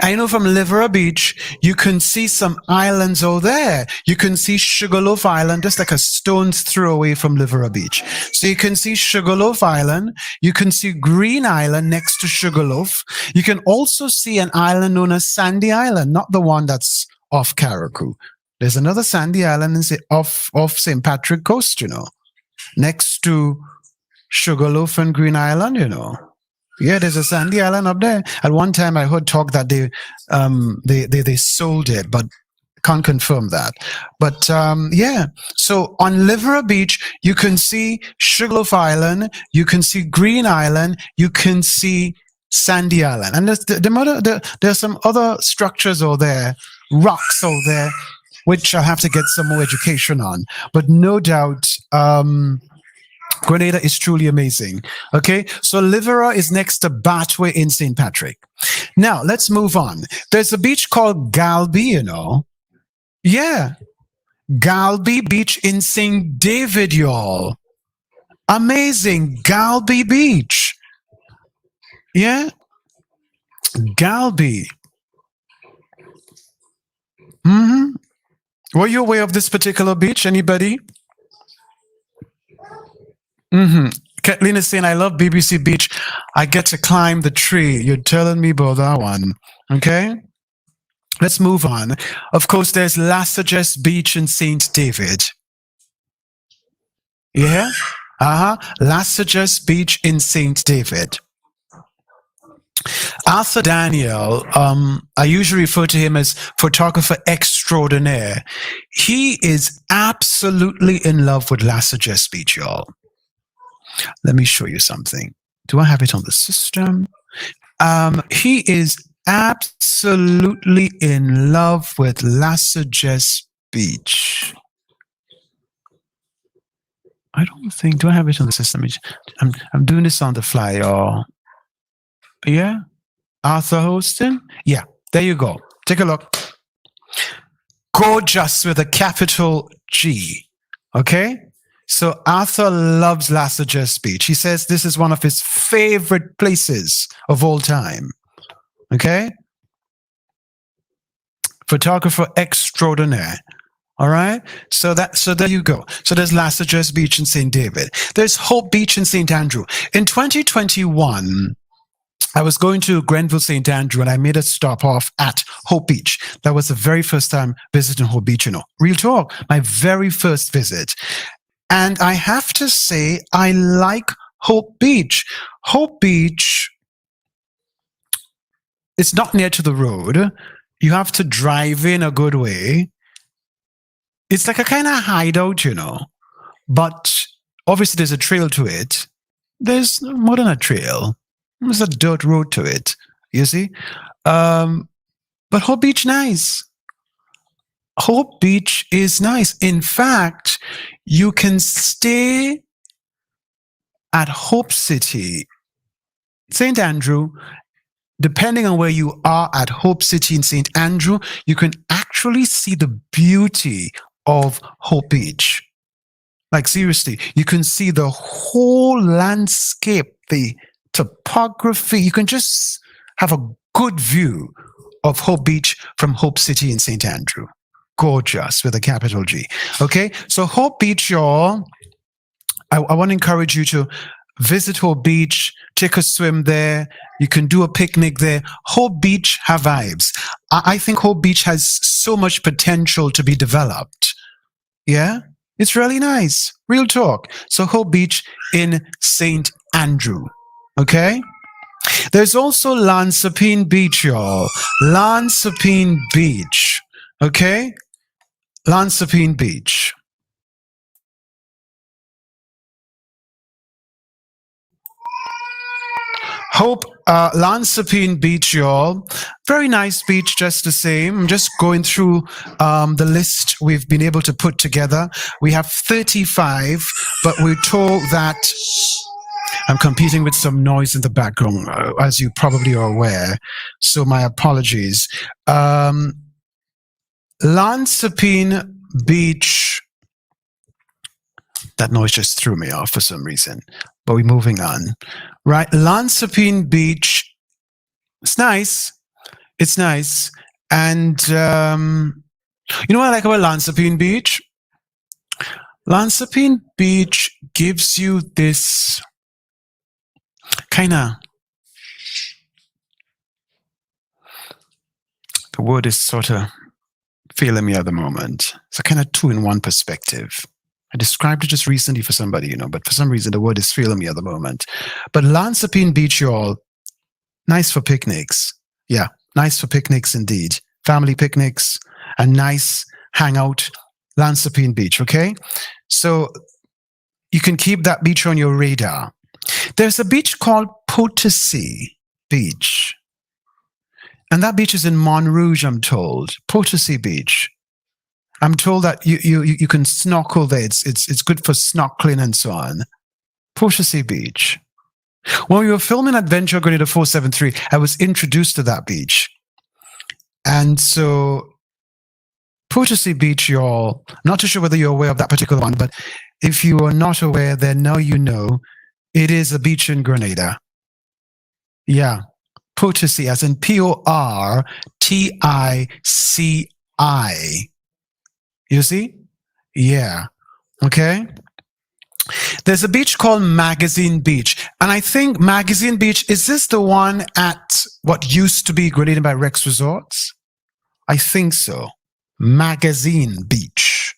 I know from Livera Beach, you can see some islands over there. You can see Sugarloaf Island, just like a stone's throw away from Livera Beach. So you can see Sugarloaf Island. You can see Green Island next to Sugarloaf. You can also see an island known as Sandy Island, not the one that's off Carriacou. There's another Sandy Island off St. Patrick Coast, you know, next to Sugarloaf and Green Island, you know. Yeah, there's a Sandy Island up there. At one time, I heard talk that they sold it, but can't confirm that. But yeah, so on Livera Beach, you can see Sugarloaf Island, you can see Green Island, you can see Sandy Island, and there's some other structures over there, rocks over there, which I'll have to get some more education on. But no doubt, Grenada is truly amazing. Okay, so Livera is next to Batway in St. Patrick. Now, let's move on. There's a beach called Galby, you know. Yeah, Galby Beach in St. David, y'all. Amazing, Galby Beach. Yeah, Galby. Were you aware of this particular beach? Anybody? Kathleen is saying, I love BBC Beach. I get to climb the tree. You're telling me about that one. Okay. Let's move on. Of course, there's Lassages Beach in St. David. Yeah. Lassages Beach in St. David. Arthur Daniel, I usually refer to him as photographer extraordinaire. He is absolutely in love with Lassages Beach, y'all. Let me show you something. Do I have it on the system? He is absolutely in love with Lassages Beach. I don't think, do I have it on the system? I'm doing this on the fly, y'all. Yeah? Arthur Hostin? Yeah, there you go. Take a look. Gorgeous with a capital G. Okay? So Arthur loves Lassages Beach. He says this is one of his favorite places of all time. Okay? Photographer extraordinaire. All right? So there you go. So there's Lassages Beach in St. David. There's Hope Beach in St. Andrew. In 2021, I was going to Grenville, St. Andrew, and I made a stop off at Hope Beach. That was the very first time visiting Hope Beach, you know. Real talk, my very first visit. And I have to say, I like Hope Beach. Hope Beach, it's not near to the road. You have to drive in a good way. It's like a kind of hideout, you know. But Obviously, there's a trail to it. There's more than a trail. There's a dirt road to it. You see? But Hope Beach, nice. Hope Beach is nice. In fact, you can stay at Hope City, St. Andrew. Depending on where you are at Hope City in St. Andrew, you can actually see the beauty of Hope Beach. Like seriously, you can see the whole landscape, the topography. You can just have a good view of Hope Beach from Hope City in St. Andrew. Gorgeous with a capital G. Okay, so Hope Beach, y'all. I want to encourage you to visit Hope Beach, take a swim there. You can do a picnic there. Hope Beach have vibes. I think Hope Beach has so much potential to be developed. Yeah, it's really nice. Real talk. So Hope Beach in St. Andrew. Okay. There's also Lansopine Beach, y'all. Lansopine Beach. Okay. Lansopine Beach. Hope Lansopine Beach, y'all. Very nice beach, just the same. I'm just going through the list we've been able to put together. We have 35, but we're told that I'm competing with some noise in the background, as you probably are aware. So my apologies. Lansopine Beach. That noise just threw me off for some reason. But we're moving on. Right, Lansopine Beach. It's nice. It's nice. And you know what I like about Lansopine Beach? Lansopine Beach gives you this kind of, the word is sort of failing me at the moment. It's a kind of two-in-one perspective. I described it just recently for somebody, you know, but for some reason the word is failing me at the moment. But Lansopine Beach, y'all, nice for picnics. Yeah, nice for picnics indeed. Family picnics, a nice hangout. Lansopine Beach, okay? So you can keep that beach on your radar. There's a beach called Potosi Beach. And that beach is in Montrouge, I'm told. Potosi Beach. I'm told that you can snorkel there. It's good for snorkeling and so on. Potosi Beach. When we were filming Adventure Grenada 473, I was introduced to that beach. And so Potosi Beach, y'all, not too sure whether you're aware of that particular one, but if you are not aware, then now you know. It is a beach in Grenada. Yeah. Potosi, as in Portici. You see? Yeah. Okay. There's a beach called Magazine Beach. And I think Magazine Beach, is this the one at what used to be Grenada by Rex Resorts? I think so. Magazine Beach.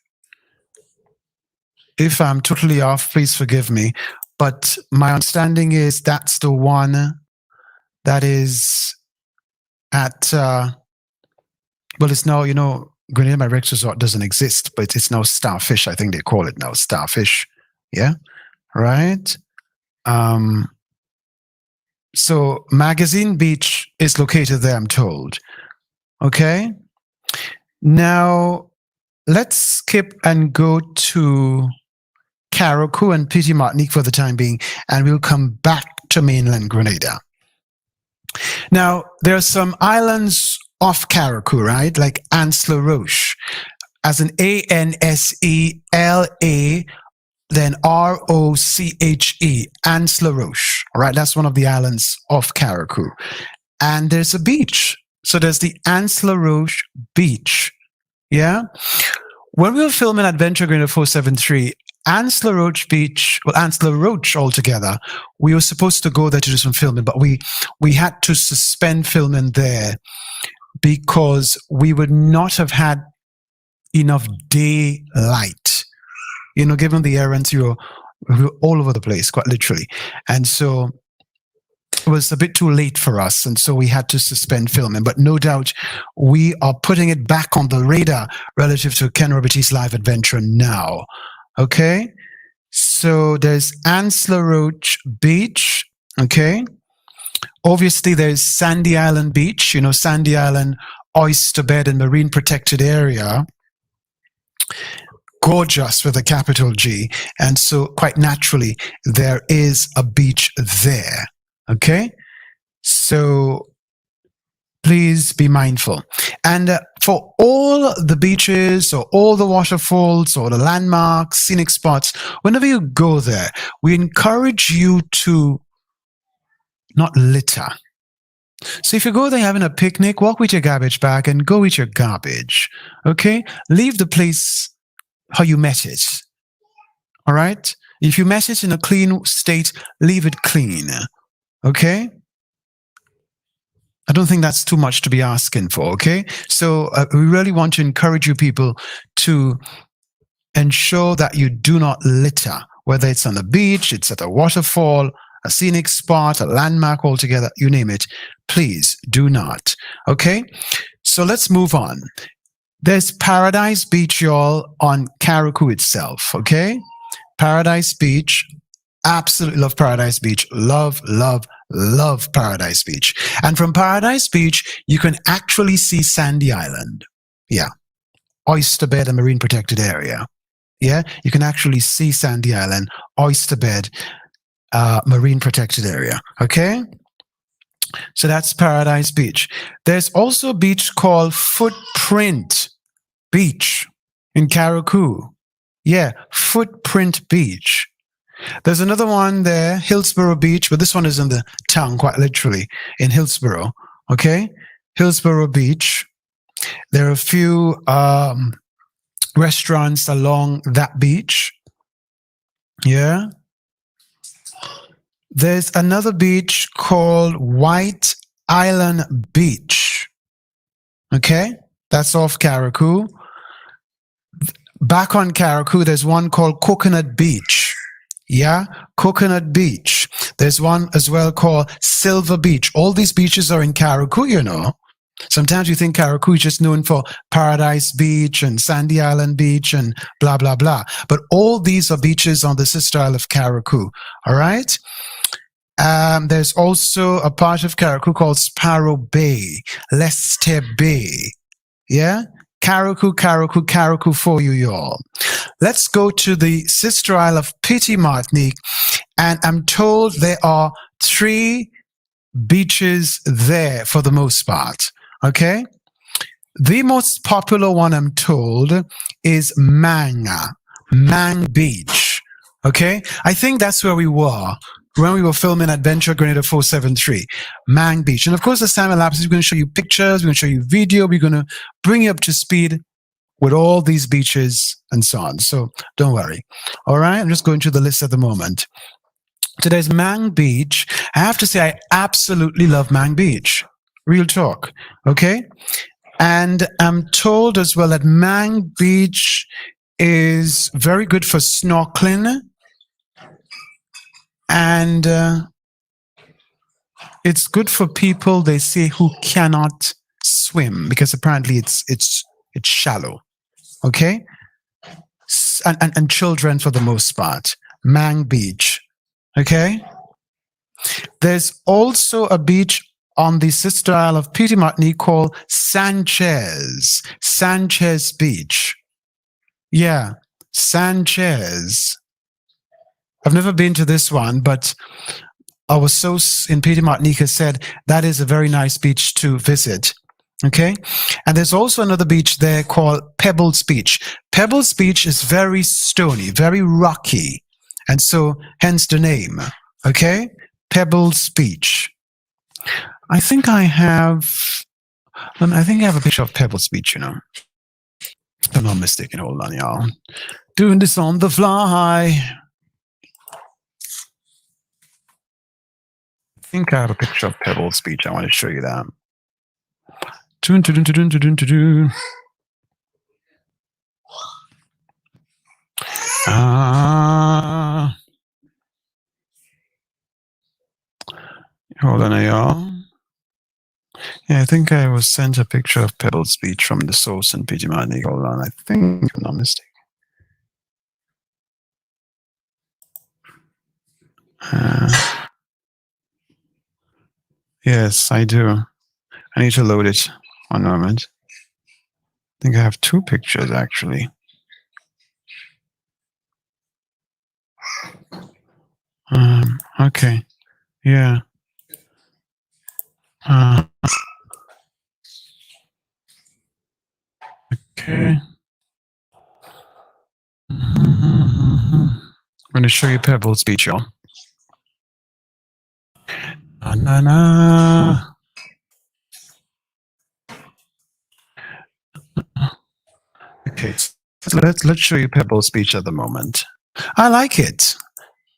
If I'm totally off, please forgive me. But my understanding is that's the one that is at, well, it's now, you know, Grenada by Rex Resort doesn't exist, but it's now Starfish. I think they call it now Starfish. Yeah, right. So Magazine Beach is located there, I'm told. Okay. Now let's skip and go to Carriacou and Petit Martinique for the time being, and we'll come back to mainland Grenada. Now there are some islands off Carriacou, right? Like Anse La Roche, as an ANSELA, then ROCHE, Anse La Roche. All right, that's one of the islands off Carriacou. And there's a beach. So there's the Anse La Roche beach. Yeah. When we were filming Adventure Grenada 473, Anse La Roche beach, well, Anse La Roche altogether, we were supposed to go there to do some filming, but we had to suspend filming there because we would not have had enough daylight. You know, given the errands, we were all over the place, quite literally. And so it was a bit too late for us. And so we had to suspend filming. But no doubt, we are putting it back on the radar relative to Kenroy Baptiste Live Adventure now. Okay? So there's Ansler Roach Beach. Okay. Obviously, there's Sandy Island Beach, Sandy Island Oyster Bed and Marine Protected Area. Gorgeous with a capital G. And so, quite naturally, there is a beach there. Okay. So, please be mindful. And for all the beaches or all the waterfalls or the landmarks, scenic spots, whenever you go there, we encourage you to not litter. So if you go there having a picnic, walk with your garbage bag and go with your garbage. Okay? Leave the place how you met it. All right? If you met it in a clean state, leave it clean. Okay? I don't think that's too much to be asking for, okay? So we really want to encourage you people to ensure that you do not litter, whether it's on the beach, it's at a waterfall, a scenic spot, a landmark altogether, you name it. Please do not, okay? So let's move on. There's Paradise Beach, y'all, on Carriacou itself, okay? Paradise Beach. Absolutely love Paradise Beach. Love, love, love Paradise Beach. And from Paradise Beach, you can actually see Sandy Island. Yeah. Oyster Bed and Marine Protected Area. Yeah. You can actually see Sandy Island, Oyster Bed, Marine Protected Area. Okay. So that's Paradise Beach. There's also a beach called Footprint Beach in Carriacou. Yeah. Footprint Beach. There's another one there, Hillsborough Beach, but this one is in the town, quite literally, in Hillsborough. Okay? Hillsborough Beach. There are a few restaurants along that beach. Yeah. There's another beach called White Island Beach. Okay? That's off Carriacou. Back on Carriacou, there's one called Coconut Beach. Yeah, Coconut Beach. There's one as well called Silver Beach. All these beaches are in Carriacou, Sometimes you think Carriacou is just known for Paradise Beach and Sandy Island Beach and blah, blah, blah. But all these are beaches on the sister isle of Carriacou. All right? There's also a part of Carriacou called Sparrow Bay, Leicester Bay. Yeah? Carriacou for you, y'all. Let's go to the sister isle of Petit Martinique, and I'm told there are 3 beaches there for the most part. Okay? The most popular one, I'm told, is Mang Beach. Okay? I think that's where we were when we were filming Adventure Grenada 473, Mang Beach. And of course, as time elapses, we're going to show you pictures, we're going to show you video, we're going to bring you up to speed with all these beaches and so on. So don't worry. All right, I'm just going through the list at the moment. So there's Mang Beach. I have to say, I absolutely love Mang Beach. Real talk. Okay? And I'm told as well that Mang Beach is very good for snorkeling. And it's good for people, they say, who cannot swim, because apparently it's shallow. Okay? And children for the most part. Mang Beach. Okay? There's also a beach on the sister isle of Petit Martinique called Sanchez Beach. Yeah, Sanchez. I've never been to this one, but our source in Petit Martinique has said that is a very nice beach to visit. Okay? And there's also another beach there called Pebbles Beach. Pebbles Beach is very stony, very rocky. And so, hence the name. Okay? Pebbles Beach. I think I have a picture of Pebbles Beach, If I'm not mistaken. Hold on, y'all. Doing this on the fly. I think I have a picture of Pebbles Beach. I want to show you that. Hold on, y'all. Yeah, I think I was sent a picture of Pebbles Beach from the source in Petit Martinique. Hold on, I think I'm not mistaken. Yes, I do. I need to load it. One moment. I think I have two pictures actually. Okay. Yeah. Okay. I'm going to show you Pebbles Beach, y'all. Na, na. Okay, so let's show you Pebbles Beach at the moment. I like it.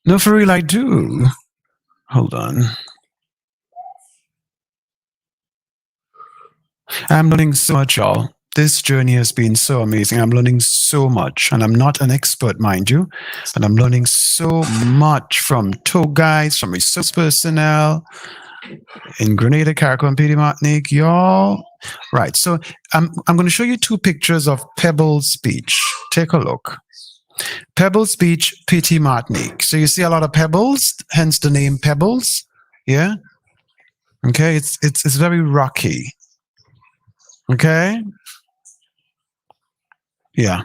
No, for real, I do. Hold on. I'm learning so much, y'all. This journey has been so amazing. I'm learning so much, and I'm not an expert, mind you, and I'm learning so much from tour guides, from resource personnel in Grenada, Carriacou, and Petite Martinique, y'all. Right, so I'm going to show you two pictures of Pebbles Beach. Take a look. Pebbles Beach, Petite Martinique. So you see a lot of pebbles, hence the name Pebbles. Yeah. Okay, it's very rocky. Okay. Yeah.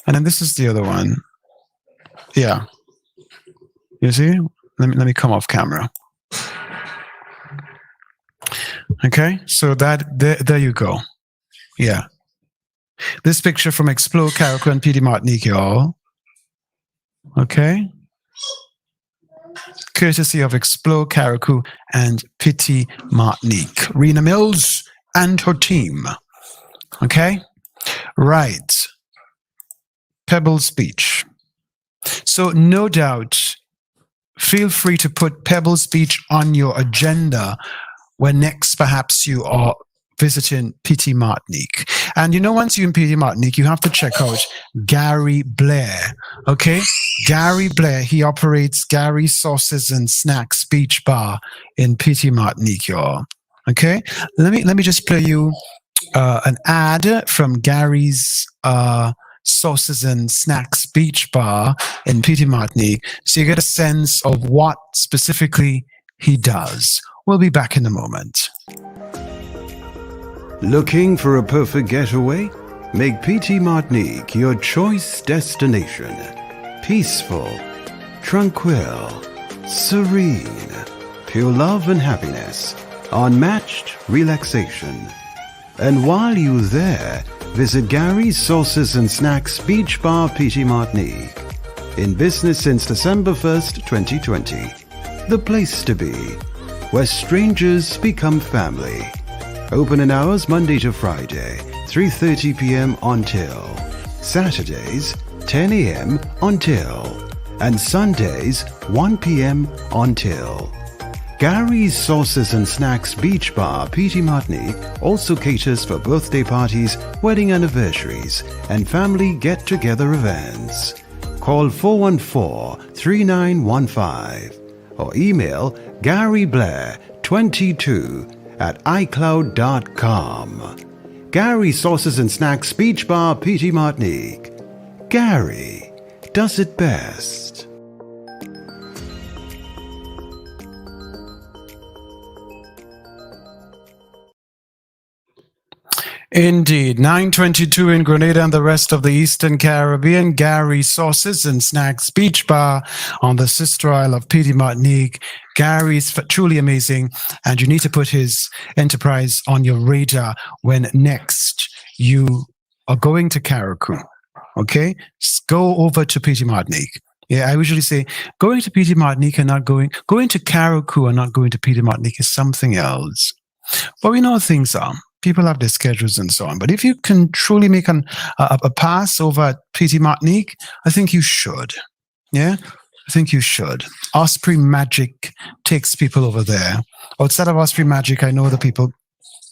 And then this is the other one. Yeah. You see? Let me come off camera. Okay, so there you go. Yeah. This picture from Explore Carriacou and Petite Martinique, y'all. Okay. Courtesy of Explore Carriacou and Petite Martinique. Rena Mills and her team. Okay. Right. Pebbles Beach. So no doubt, feel free to put Pebbles Beach on your agenda when next perhaps you are visiting Petite Martinique. And you know, once you're in Petite Martinique, you have to check out Gary Blair. Okay? Gary Blair, he operates Gary Sauces and Snacks Beach Bar in Petite Martinique, y'all. Okay? Let me just play you an ad from Gary's Sauces and Snacks Beach Bar in Petite Martinique, so you get a sense of what specifically he does. We'll be back in a moment. Looking for a perfect getaway? Make Petite Martinique your choice destination. Peaceful, tranquil, serene, pure love and happiness, unmatched relaxation. And while you're there, visit Gary's Sauces and Snacks Beach Bar, Petite Martinique. In business since December 1st, 2020. The place to be, where strangers become family. Opening hours Monday to Friday, 3:30 p.m. until Saturdays, 10 a.m. until, and Sundays, 1 p.m. until. Gary's Sauces and Snacks Beach Bar, Petite Martinique also caters for birthday parties, wedding anniversaries, and family get-together events. Call 414-3915 or email garyblair22@icloud.com. Gary Sauces and Snacks Beach Bar, Petite Martinique. Gary does it best. Indeed, 9:22 in Grenada and the rest of the Eastern Caribbean. Gary Sauces and Snacks Beach Bar on the sister isle of Petite Martinique. Gary's truly amazing, and you need to put his enterprise on your radar when next you are going to Carriacou. Okay, go over to Petite Martinique. Yeah, I usually say going to Petite Martinique and not going to Carriacou and not going to Petite Martinique is something else. But we know how things are. People have their schedules and so on. But if you can truly make a pass over at Petite Martinique, I think you should. Yeah, I think you should. Osprey Magic takes people over there. Outside of Osprey Magic, I know the people,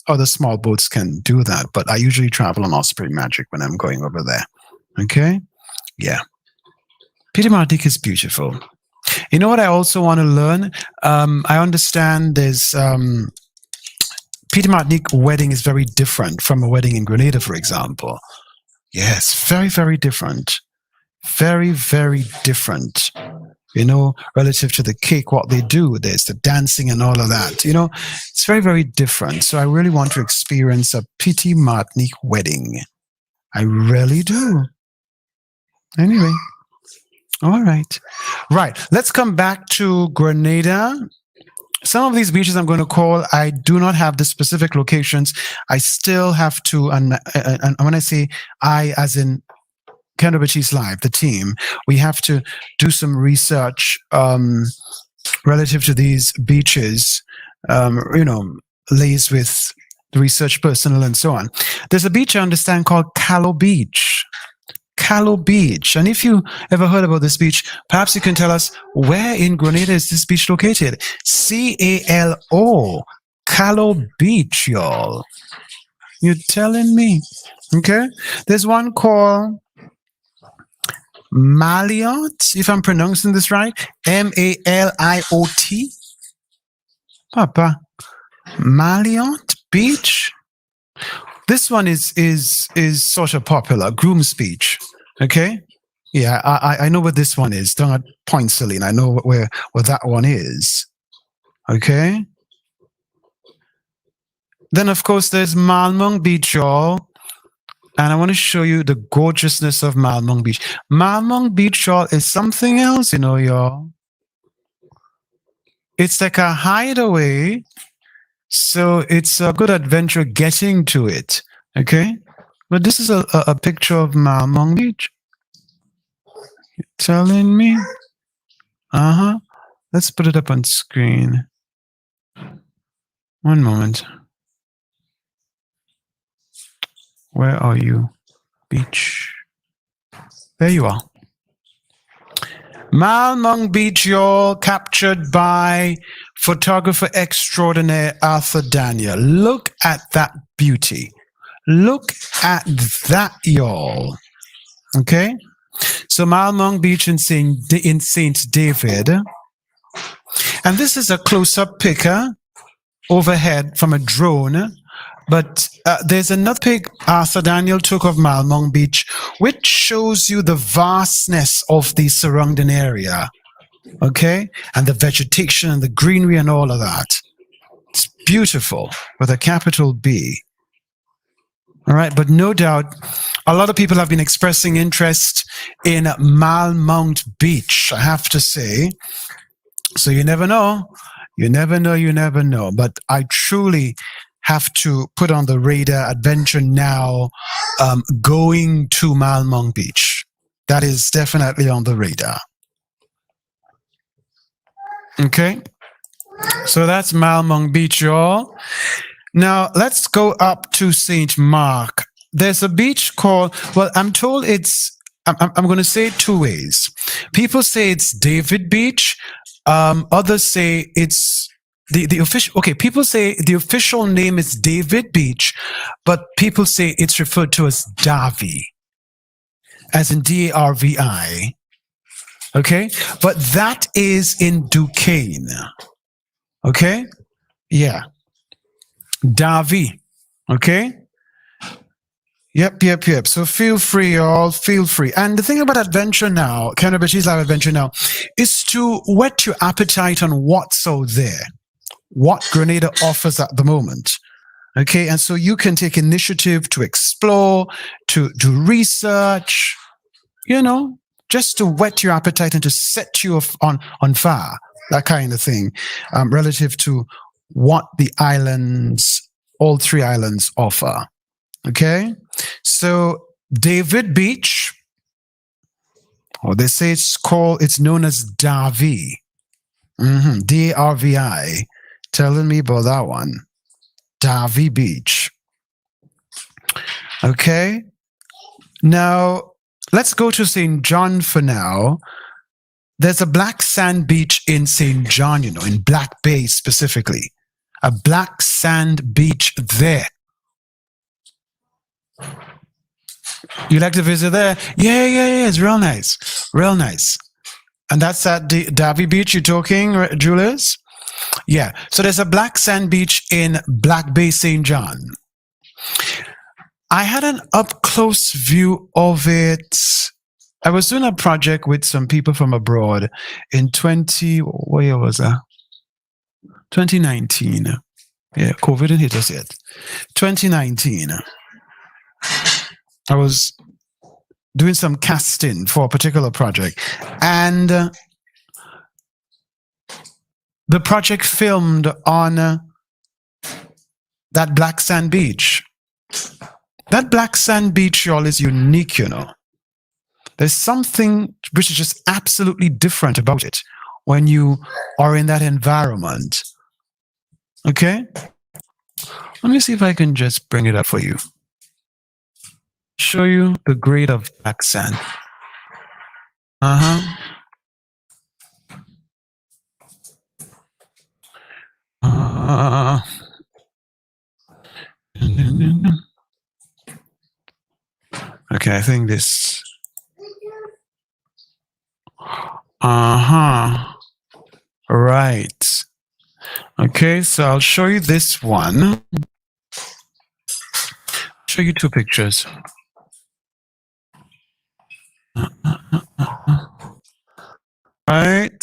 other small boats can do that, but I usually travel on Osprey Magic when I'm going over there. Okay? Yeah. Petite Martinique is beautiful. You know what I also want to learn? I understand there's... Petite Martinique wedding is very different from a wedding in Grenada, for example. Yes, very, very different. Very, very different, you know, relative to the cake, what they do. There's the dancing and all of that, you know, it's very, very different. So I really want to experience a Petit Martinique wedding. I really do. Anyway, all right. Right, let's come back to Grenada. Some of these beaches I'm going to call, I do not have the specific locations. I still have to, and when I say I, as in Kenroy Baptiste Live, the team, we have to do some research relative to these beaches, you know, laced with the research personnel and so on. There's a beach I understand called Callow Beach. Callow Beach. And if you ever heard about this beach, perhaps you can tell us where in Grenada is this beach located? C-A-L-O. Callow Beach, y'all. You're telling me. Okay. There's one called Maliot, if I'm pronouncing this right. M-A-L-I-O-T. Papa. Maliot Beach. This one is sort of popular. Groom's Beach. Okay. Yeah, I know what this one is. Down at Point Celine. I know where that one is. Okay. Then of course there's Malmung Beach, y'all. And I want to show you the gorgeousness of Malmung Beach. Malmung Beach, y'all, is something else, you know, y'all. It's like a hideaway. So it's a good adventure getting to it. Okay. But this is a picture of Malmung Beach. You're telling me? Uh-huh. Let's put it up on screen. One moment. Where are you? Beach. There you are. Malmung Beach, y'all, captured by photographer extraordinaire Arthur Daniel. Look at that beauty. Look at that, y'all. Okay? So Malmung Beach in Saint David. And this is a close-up picker overhead from a drone. But there's another pic Arthur Daniel took of Malmung Beach, which shows you the vastness of the surrounding area. Okay? And the vegetation and the greenery and all of that. It's beautiful with a capital B. All right, but no doubt, a lot of people have been expressing interest in Malmung Beach, I have to say. So you never know. You never know, you never know. But I truly have to put on the radar adventure now, going to Malmung Beach. That is definitely on the radar. Okay. So that's Malmung Beach, y'all. Now, let's go up to St. Mark. There's a beach called, well, I'm told it's, I'm going to say it two ways. People say it's David Beach. Others say it's the official, okay, people say the official name is David Beach, but people say it's referred to as Darvi, as in D-A-R-V-I. Okay? But that is in Duquesne. Okay? Yeah. Darvi. Okay? Yep. So feel free, y'all. Feel free. And the thing about adventure now, Kenroy Baptiste Live Adventure now, is to whet your appetite on what's out there, what Grenada offers at the moment. Okay? And so you can take initiative to explore, to do research, you know, just to whet your appetite and to set you on fire, that kind of thing, relative to what the islands, all three islands offer. Okay? So David Beach, or they say it's known as Darvi. D-A-R-V-I. Telling me about that one. Darvi Beach. Okay? Now, let's go to St. John for now. There's a black sand beach in St. John, you know, in Black Bay specifically. A black sand beach there. You like to visit there? Yeah. It's real nice. Real nice. And that's at Darvi Beach you're talking, Julius? Yeah. So there's a black sand beach in Black Bay, St. John. I had an up-close view of it I was doing a project with some people from abroad in 2019. Yeah, COVID didn't hit us yet. 2019. I was doing some casting for a particular project, and the project filmed on that black sand beach. That black sand beach, y'all, is unique, you know. There's something which is just absolutely different about it when you are in that environment. Okay? Let me see if I can just bring it up for you. Show you the grade of black sand. Okay, I think this. Right. Okay, so I'll show you this one. Show you two pictures. Right.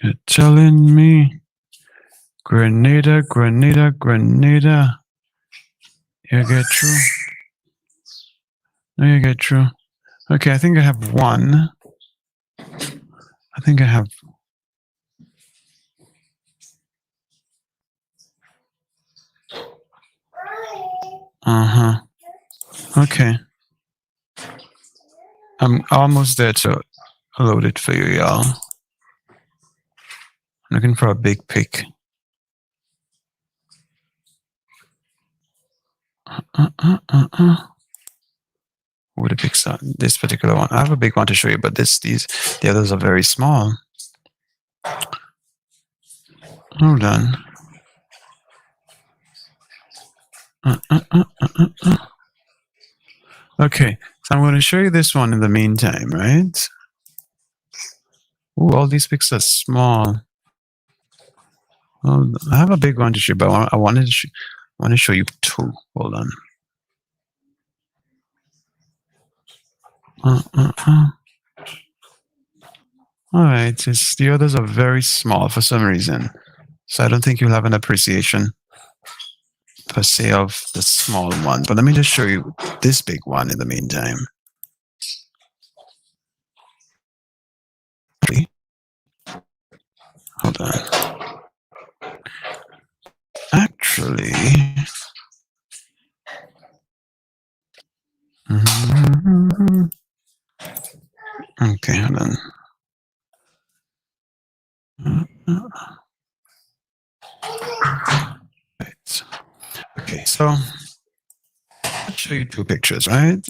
You're telling me Grenada. You get through. No, you get through. Okay, I think I have one. I think I have. Okay. I'm almost there to load it for you, y'all. I'm looking for a big pic. What a big size. This particular one. I have a big one to show you, but the others are very small. Hold on. Okay, so I'm going to show you this one in the meantime, right? Ooh, all these pics are small. Well, I have a big one to show you, but I want to show you two. Hold on. All right, the others are very small for some reason, so I don't think you'll have an appreciation per se of the small one. But let me just show you this big one in the meantime. Hold on. Actually, okay, hold on. Right. Okay, so I'll show you two pictures, right,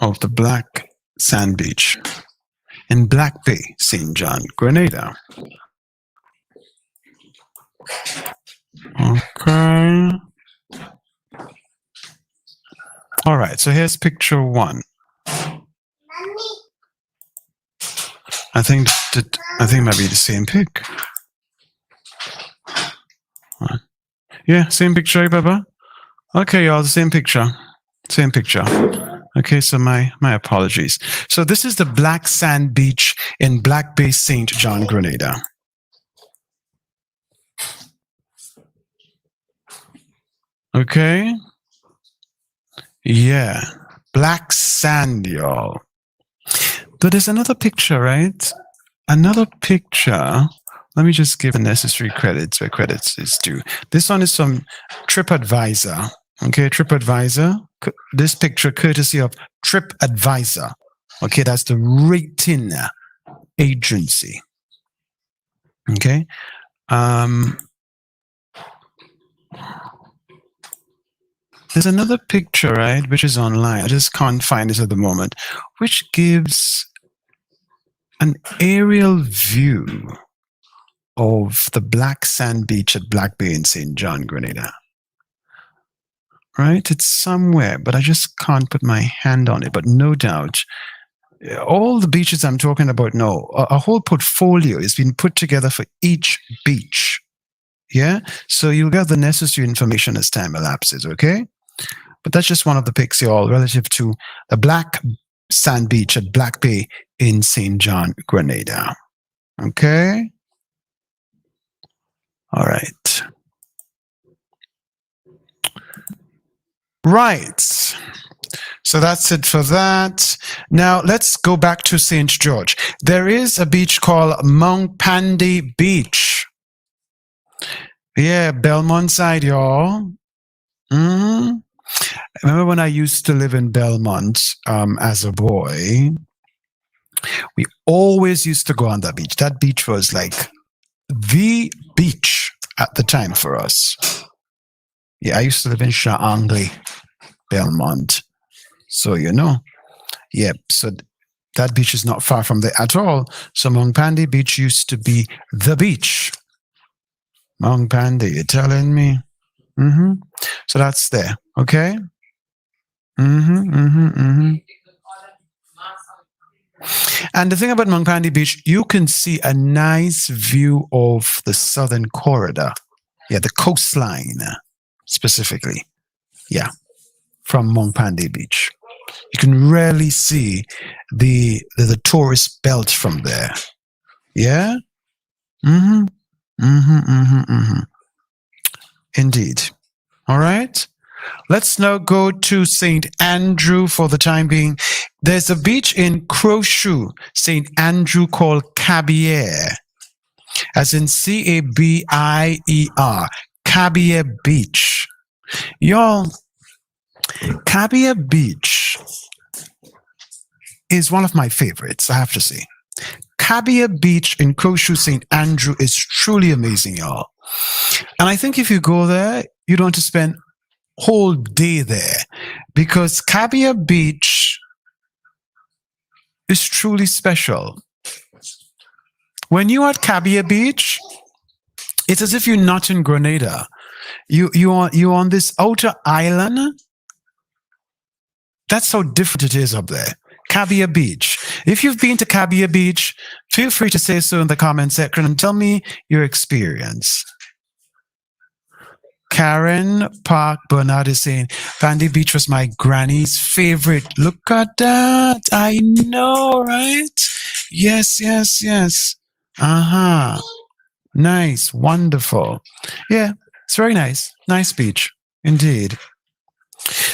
of the black sand beach in Black Bay, St. John, Grenada. Okay. All right, so here's picture one. I think it might be the same pic. Yeah, same picture, Baba. Okay, y'all, the same picture. Same picture. Okay, so my apologies. So this is the black sand beach in Black Bay, St. John, Grenada. Okay. Yeah, black sand, y'all. But there's another picture, right? Another picture. Let me just give the necessary credits where credits is due. This one is from TripAdvisor. Okay, TripAdvisor. This picture courtesy of TripAdvisor. Okay, that's the rating agency. Okay. There's another picture, right, which is online. I just can't find it at the moment, which gives an aerial view of the black sand beach at Black Bay in St. John, Grenada. Right? It's somewhere, but I just can't put my hand on it. But no doubt, all the beaches I'm talking about now, a whole portfolio is being put together for each beach Yeah, so you'll get the necessary information as time elapses, okay? But that's just one of the pics, y'all, relative to the Black Sand Beach at Black Bay in St. John, Grenada. Okay? All right. Right. So that's it for that. Now let's go back to St. George. There is a beach called Mongpandi Beach. Yeah, Belmont side, y'all. I remember when I used to live in Belmont as a boy, we always used to go on that beach. That beach was like the beach at the time for us. Yeah, I used to live in Shangli, Belmont. So, you know, yeah, so that beach is not far from there at all. So Mongpandi Beach used to be the beach. Mongpandi, you're telling me? So that's there, okay? And the thing about Mongpandi Beach, you can see a nice view of the southern corridor. Yeah, the coastline specifically. Yeah, from Mongpandi Beach. You can really see the tourist belt from there. Yeah? Indeed. All right. Let's now go to St. Andrew for the time being. There's a beach in Crowshoe, St. Andrew, called Cabier, as in Cabier, Cabier Beach. Y'all, Cabier Beach is one of my favorites, I have to say. Cabier Beach in Crowshoe, St. Andrew is truly amazing, y'all. And I think if you go there, you don't want to spend whole day there, because Cabier Beach is truly special. When you're at Cabier Beach, it's as if you're not in Grenada. You're on this outer island. That's how different it is up there. Cabier Beach. If you've been to Cabier Beach, feel free to say so in the comment section and tell me your experience. Karen Park Bernard is saying, Pandy Beach was my granny's favorite. Look at that. I know, right? Yes. Nice. Wonderful. Yeah, it's very nice. Nice beach. Indeed.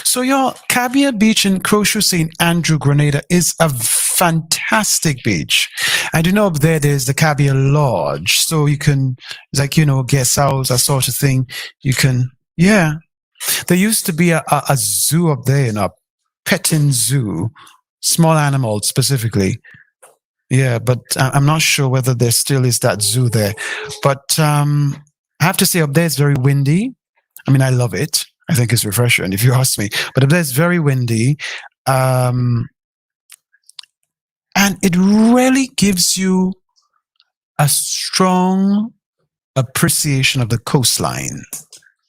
So, y'all, Cabier Beach in Crowshoe, St. Andrew, Grenada is a fantastic beach. I do know up there's the Cabier Lodge. So you can, like, guest house, that sort of thing. You can, yeah. There used to be a zoo up there, a petting zoo, small animals specifically. Yeah, but I'm not sure whether there still is that zoo there. But I have to say up there it's very windy. I mean, I love it. I think it's refreshing, if you ask me. But up there it's very windy. And it really gives you a strong appreciation of the coastline.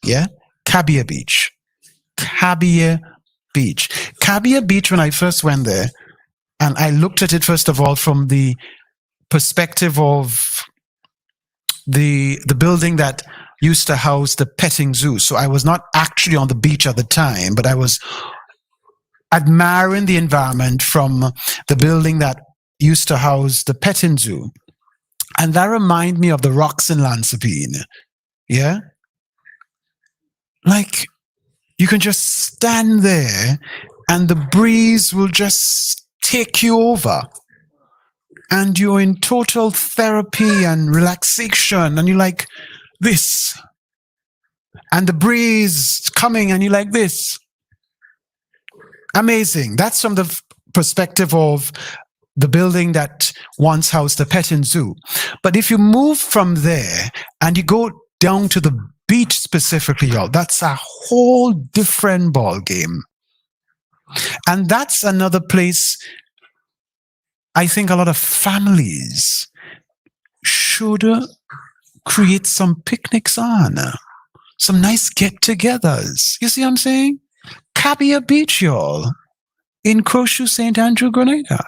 Yeah? Cabier Beach. Cabier Beach. Cabier Beach, when I first went there, and I looked at it, first of all, from the perspective of the building that used to house the petting zoo. So I was not actually on the beach at the time, but I was admiring the environment from the building that used to house the petting zoo. And that reminded me of the rocks in Lansapine. Yeah? Like, you can just stand there and the breeze will just take you over. And you're in total therapy and relaxation. And you're like, this. And the breeze coming and you're like, this. Amazing. That's from the perspective of the building that once housed the petting zoo. But if you move from there and you go down to the beach specifically, y'all, that's a whole different ball game. And that's another place I think a lot of families should create some picnics on. Some nice get-togethers. You see what I'm saying? Cabier Beach, y'all, in Crowshoe, St. Andrew, Grenada.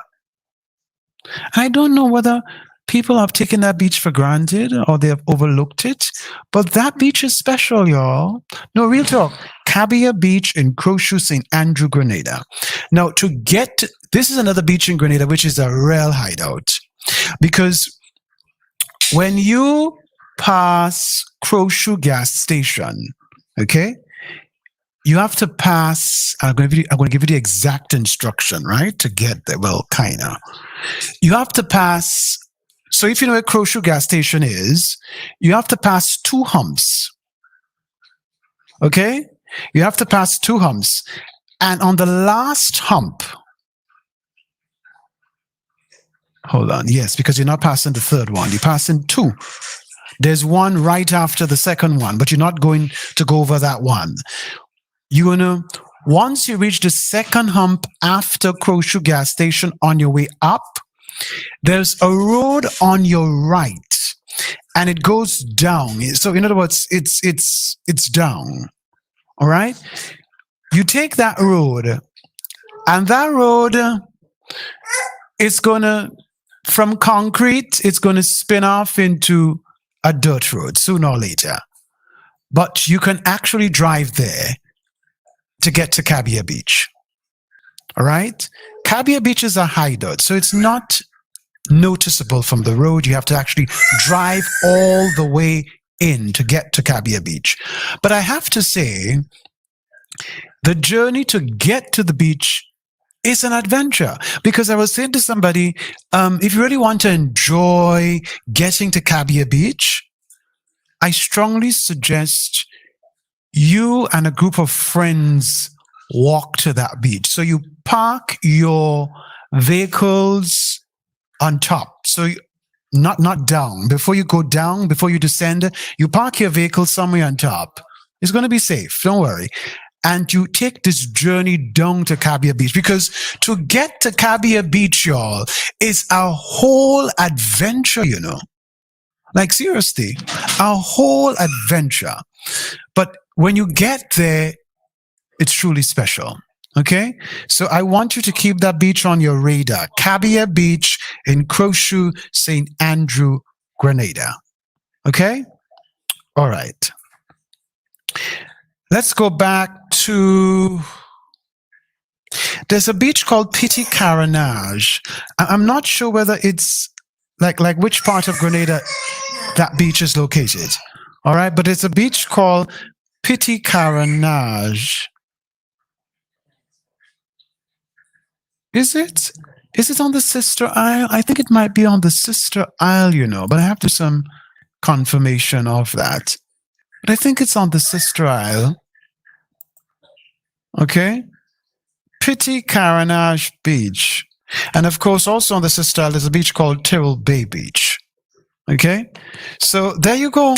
I don't know whether people have taken that beach for granted or they have overlooked it. But that beach is special, y'all. No, real talk. Kayak Beach in Crowshoe, St. Andrew, Grenada. Now, this is another beach in Grenada, which is a real hideout. Because when you pass Crowshoe gas station, okay, you have to pass, I'm going to give you the exact instruction, right, to get there. Well, kind of. You have to pass, so if you know where Crowshoe gas station is, you have to pass 2 humps. Okay? You have to pass 2 humps. And on the last hump, hold on, yes, because you're not passing the third one. You're passing 2. There's one right after the second one, but you're not going to go over that one. You're going to, once you reach the second hump after Crowshoe gas station on your way up, there's a road on your right and it goes down. So in other words, it's down. All right. You take that road and that road is going to, from concrete, it's going to spin off into a dirt road sooner or later. But you can actually drive there to get to Kayak Beach. All right? Kayak Beach is a hideout, so it's not noticeable from the road. You have to actually drive all the way in to get to Kayak Beach. But I have to say, the journey to get to the beach is an adventure. Because I was saying to somebody, if you really want to enjoy getting to Kayak Beach, I strongly suggest you and a group of friends walk to that beach. So you park your vehicles on top. So not down. Before you go down, before you descend, you park your vehicle somewhere on top. It's going to be safe. Don't worry. And you take this journey down to Kayak Beach, because to get to Kayak Beach, y'all, is a whole adventure, you know. Like seriously, a whole adventure. But when you get there, it's truly special. Okay? So I want you to keep that beach on your radar. Kayak Beach in Crowshoe, St. Andrew, Grenada. Okay? All right. Let's go back to... There's a beach called Petit Carenage. I'm not sure whether it's like which part of Grenada that beach is located. All right, but it's a beach called Petit Carenage. Is it? Is it on the Sister Isle? I think it might be on the Sister Isle, you know, but I have to some confirmation of that. But I think it's on the Sister Isle. Okay. Petit Carenage Beach. And of course, also on the Sister Isle, there's a beach called Tyrrell Bay Beach. Okay. So there you go.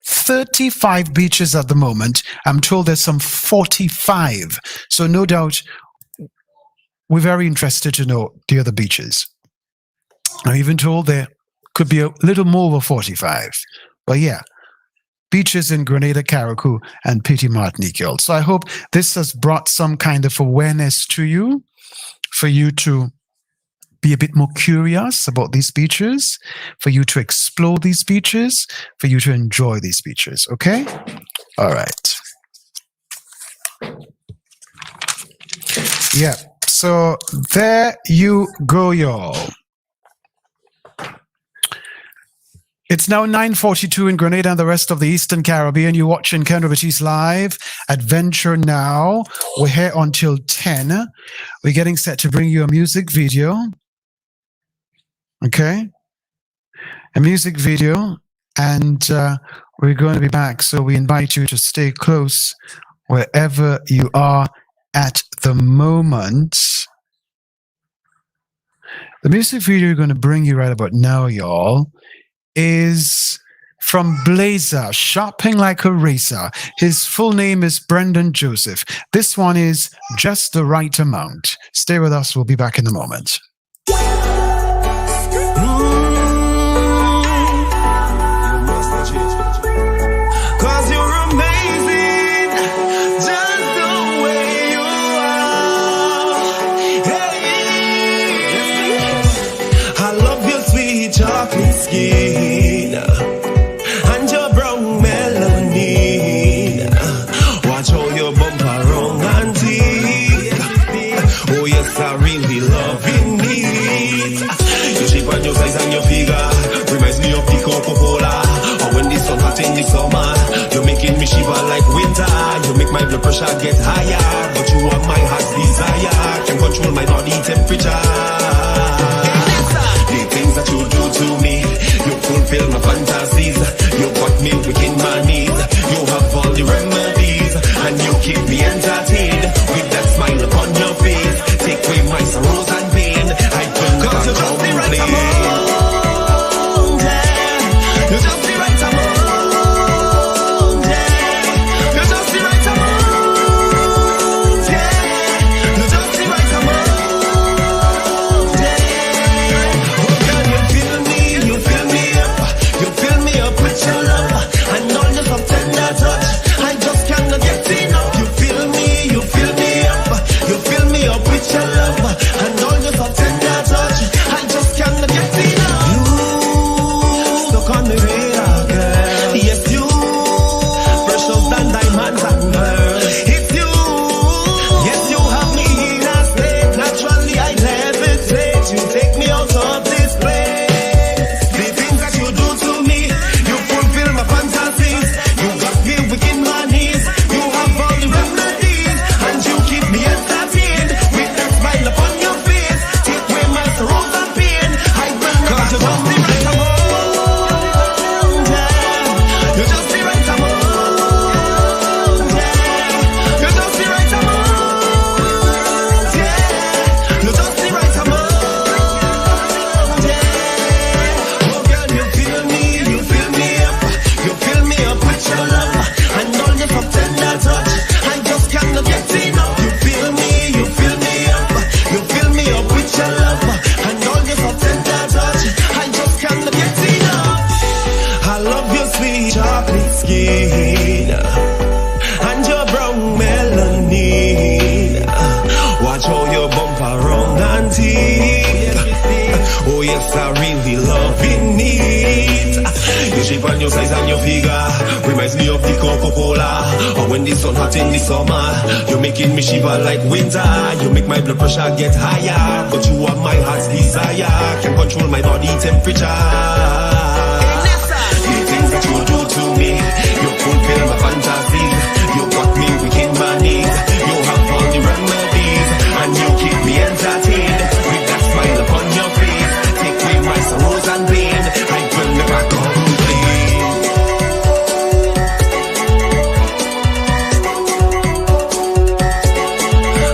35 beaches at the moment. I'm told there's some 45. So no doubt we're very interested to know the other beaches. I'm even told there could be a little more over 45. But yeah, beaches in Grenada, Carriacou, and Petit Martinique. So I hope this has brought some kind of awareness to you, for you to be a bit more curious about these beaches, for you to explore these beaches, for you to enjoy these beaches. Okay? All right. Yeah. So there you go, y'all. It's now 9:42 in Grenada and the rest of the Eastern Caribbean. You're watching Kenroy Baptiste Live, Adventure Now. We're here until 10. We're getting set to bring you a music video. Okay? A music video. And we're going to be back. So we invite you to stay close wherever you are at the moment. The music video we're going to bring you right about now, y'all, is from Blazer, Shopping Like a Racer. His full name is Brendan Joseph. This one is Just the Right Amount. Stay with us. We'll be back in a moment. Cause you're amazing, just the way you are. Hey, I love your sweet chocolate skin and your brown melanin. Watch how your bumper wrong and deep. Oh yes, I really loving it. Your shape and your size and your figure reminds me of the Coca-Cola. Or when the sun hot in the summer, you're making me shiver like winter. You make my blood pressure get higher, but you are my heart's desire. Can control my body temperature. The things that you do to me, you fulfill my fantasies. You got me within my knees. You have all the remedies, and you keep me entertained with that smile upon your face. Take away my sorrows and pain. I will not complain. You just the right amount, yeah. You just the right amount, yeah. You just the right amount, yeah. Oh girl, you fill me up, you fill me up with your love, and all your soft tender touch. I just cannot get enough. You fill me up, you fill me up with your love, and all your soft tender touch. I just cannot get enough. You stuck on the radar, girl. Yes, you precious than diamonds and pearls. It's you. Yes, you have me in a state. Naturally, I levitate. You take me out of this place. The things that you do to me, you fulfill my fantasies. You got me within my knees. You have all the remedies, and you keep me entertained with that smile upon your face. Take away my sorrows and pain. I will not just the right amount. You just the right amount, yeah. You just the right amount, yeah. You just the right amount, yeah. Oh girl, you fill me up, you fill me up with your love, and all your soft tender touch. I just cannot get enough. You fill me up, you fill me up with your love, and all your soft tender touch. I just cannot get enough. I love your sweet chocolate skin and your brown melanin. Watch how your bumper round and deep. Oh yes, I really loving it. Your shape and your size and your figure reminds me of the Coca-Cola. Or when the sun hot in the summer, you're making me shiver like winter. You make my blood pressure get higher, but you are my heart's desire. Can control my body temperature. The things that you do to me, you fulfill my fantasies. You got me within my knees. You have all the remedies, and you keep me entertained with that smile upon your face. Take away my sorrows and pain. I will never complain.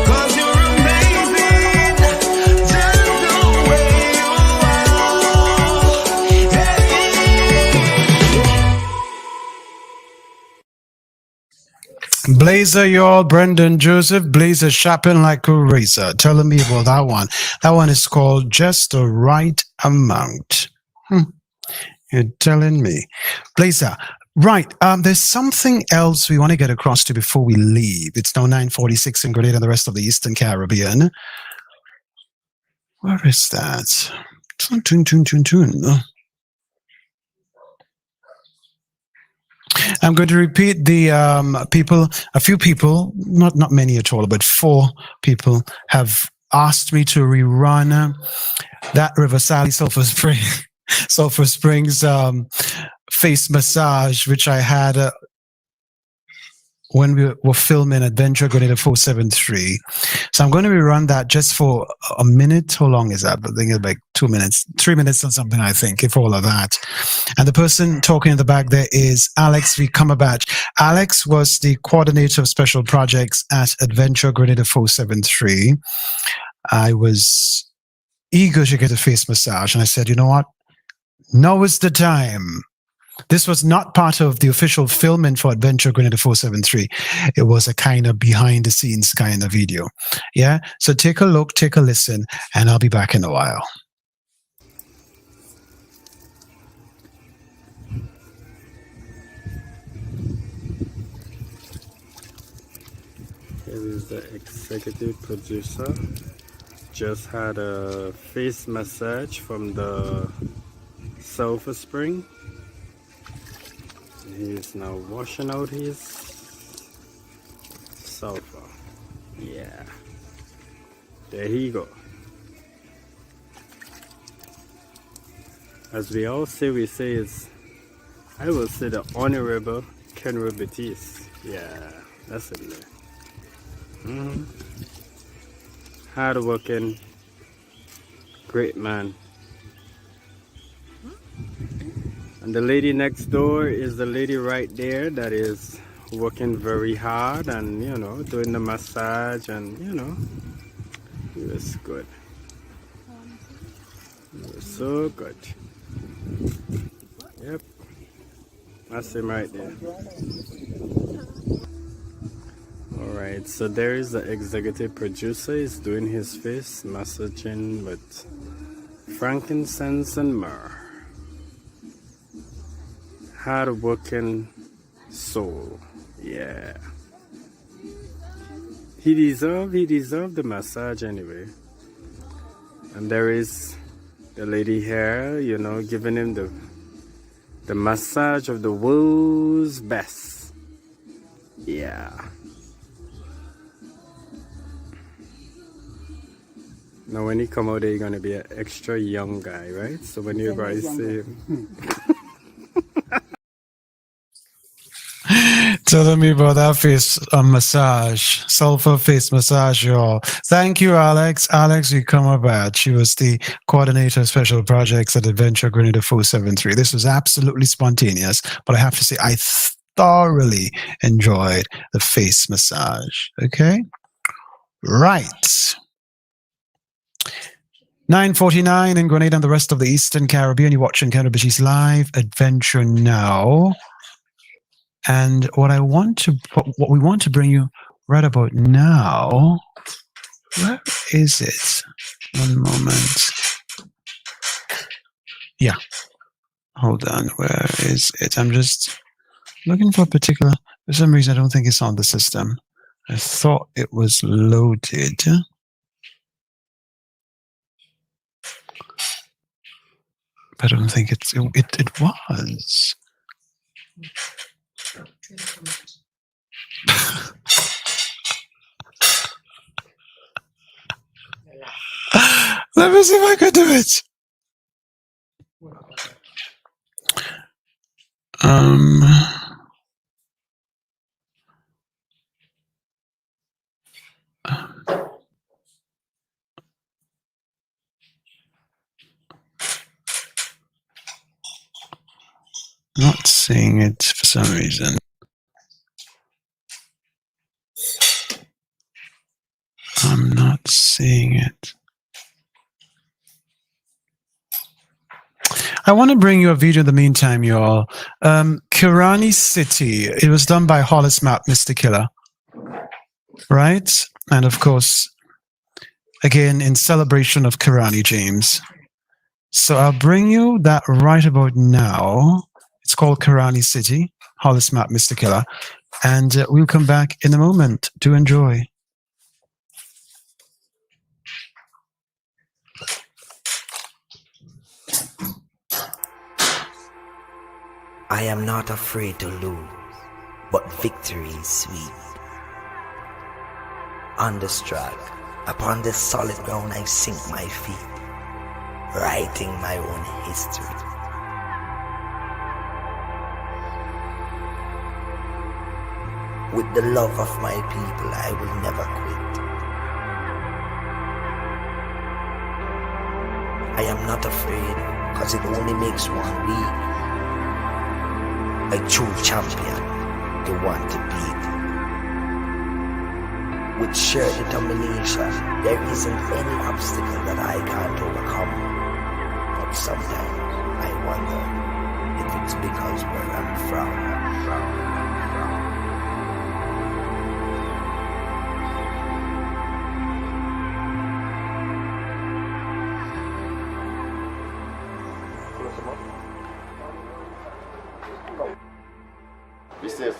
Cause you're amazing, just the way you are. Blazer, y'all. Brendan Joseph. Blazer shopping like a razor. Telling me about that one. That one is called Just the Right Amount. You're telling me. Blazer. Right. There's something else we want to get across to before we leave. It's now 9:46 in Grenada and the rest of the Eastern Caribbean. Where is that? Tune. I'm going to repeat the people. A few people, not many at all, but 4 people have asked me to rerun that River Sally Sulphur Springs face massage, which I had when we were filming Adventure Grenada 473. So I'm going to rerun that just for a minute. How long is that? I think it's like 2 minutes, 3 minutes or something, I think, if all of that. And the person talking in the back there is Alex V. Cumberbatch. Alex was the coordinator of special projects at Adventure Grenada 473. I was eager to get a face massage, and I said, you know what? Now is the time. This was not part of the official filming for Adventure Grenada 473. It was a kind of behind the scenes kind of video. Yeah. So take a look, take a listen, and I'll be back in a while. Here is the executive producer. Just had a face massage from the sulfur spring. He is now washing out his sulfur. Yeah. There he go. As we all say, I will say the Honorable Kenroy Baptiste. Yeah, that's it there. Hard working, great man. And the lady next door is the lady right there that is working very hard and, you know, doing the massage and, you know, it was good. It was so good. Yep. That's him right there. Alright, so there is the executive producer. He's doing his face, massaging with frankincense and myrrh. Hard working soul. Yeah. He deserved the massage anyway. And there is the lady here, you know, giving him the massage of the world's best. Yeah. Now when he come out there, you're gonna be an extra young guy, right? So when you guys see him. Telling me about that face massage, sulfur face massage, y'all. Thank you, Alex. Alex, you come about. She was the coordinator of special projects at Adventure Grenada 473. This was absolutely spontaneous, but I have to say, I thoroughly enjoyed the face massage. Okay? Right. 9:49 in Grenada and the rest of the Eastern Caribbean. You're watching Kenroy Baptiste Live Adventure Now. And what we want to bring you right about now, where is it? One moment. Yeah. Hold on. Where is it? I'm just looking for a particular, for some reason, I don't think it's on the system. I thought it was loaded. But I don't think it was. Let me see if I can do it. Not seeing it for some reason. I'm not seeing it. I want to bring you a video in the meantime, y'all. Kirani City. It was done by Hollis Map, Mr. Killer. Right? And of course, again, in celebration of Kirani James. So I'll bring you that right about now. It's called Kirani City, Hollis Map, Mr. Killer. And we'll come back in a moment to enjoy. I am not afraid to lose, but victory is sweet. On this track, upon this solid ground I sink my feet, writing my own history. With the love of my people, I will never quit. I am not afraid, cause it only makes one weak. A true champion, the one to beat. With sheer determination, there isn't any obstacle that I can't overcome. But sometimes I wonder if it's because where I'm from. Be safe.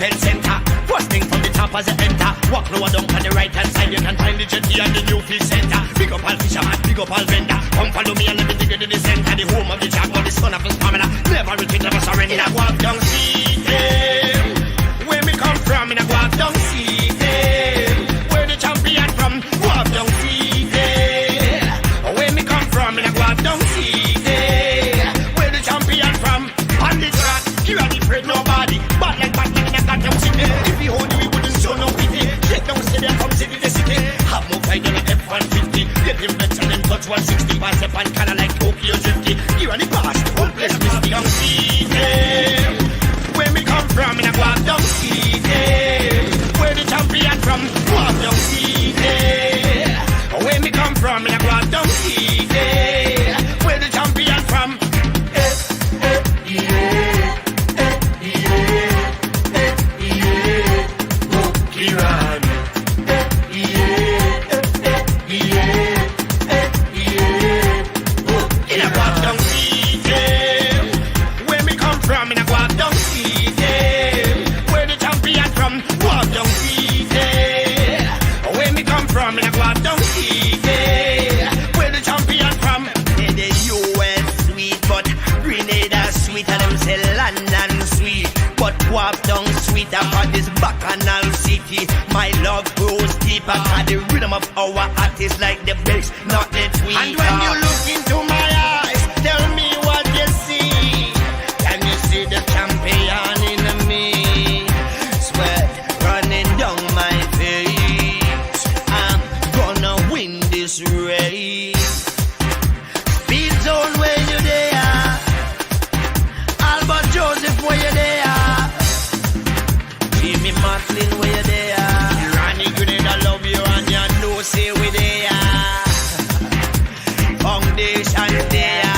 Event center. First thing from the top as you enter. Walk lower down on the right hand side. You can find the jetty and the new fish center. Big up all fisherman, big up all vendor. Come follow me and let me take you to the center. The home of the jaguar, the son of his stamina. Never retreat, never surrender. Walk down, see them. Where me come from, in a walk down, see them. Where the champion from, walk down, see them. Where me come from, in a walk down, see them. Where the champion from, on the track, you are afraid nobody. But like in a goddamn city. If you hold me, we wouldn't show no pity. Take down stadium from city to city. Have more fight on the F-150. Get him better than touch 160. Pass up and kinda like Tokyo 50. You are the boss, the whole place misty. Down, see them. Where me come from, in a walk down, see them. Where the champion from, walk down, see them. Where me come from, in a walk down, see them. Where the champion from, Kiran. In a walk down, see them. Where me come from, in a walk down, see them. Where the champion from, walk down, see them. Where me come from, in a walk down, see them. Where the champion from. Say the US sweet, but Grenada sweet, and them say London sweet. But walk down sweet about this bacchanal city. My love grows deeper, cause the rhythm of our heart is like the bass, not the tweet. And when you look into my eyes, tell me what you see. Can you see the champion in me? Sweat running down my face. I'm gonna win this race. Speed zone where you there. Albert Joseph where you there. Jimmy Martin where you there. Ronnie Grenada love you and you know say we there. Foundation there.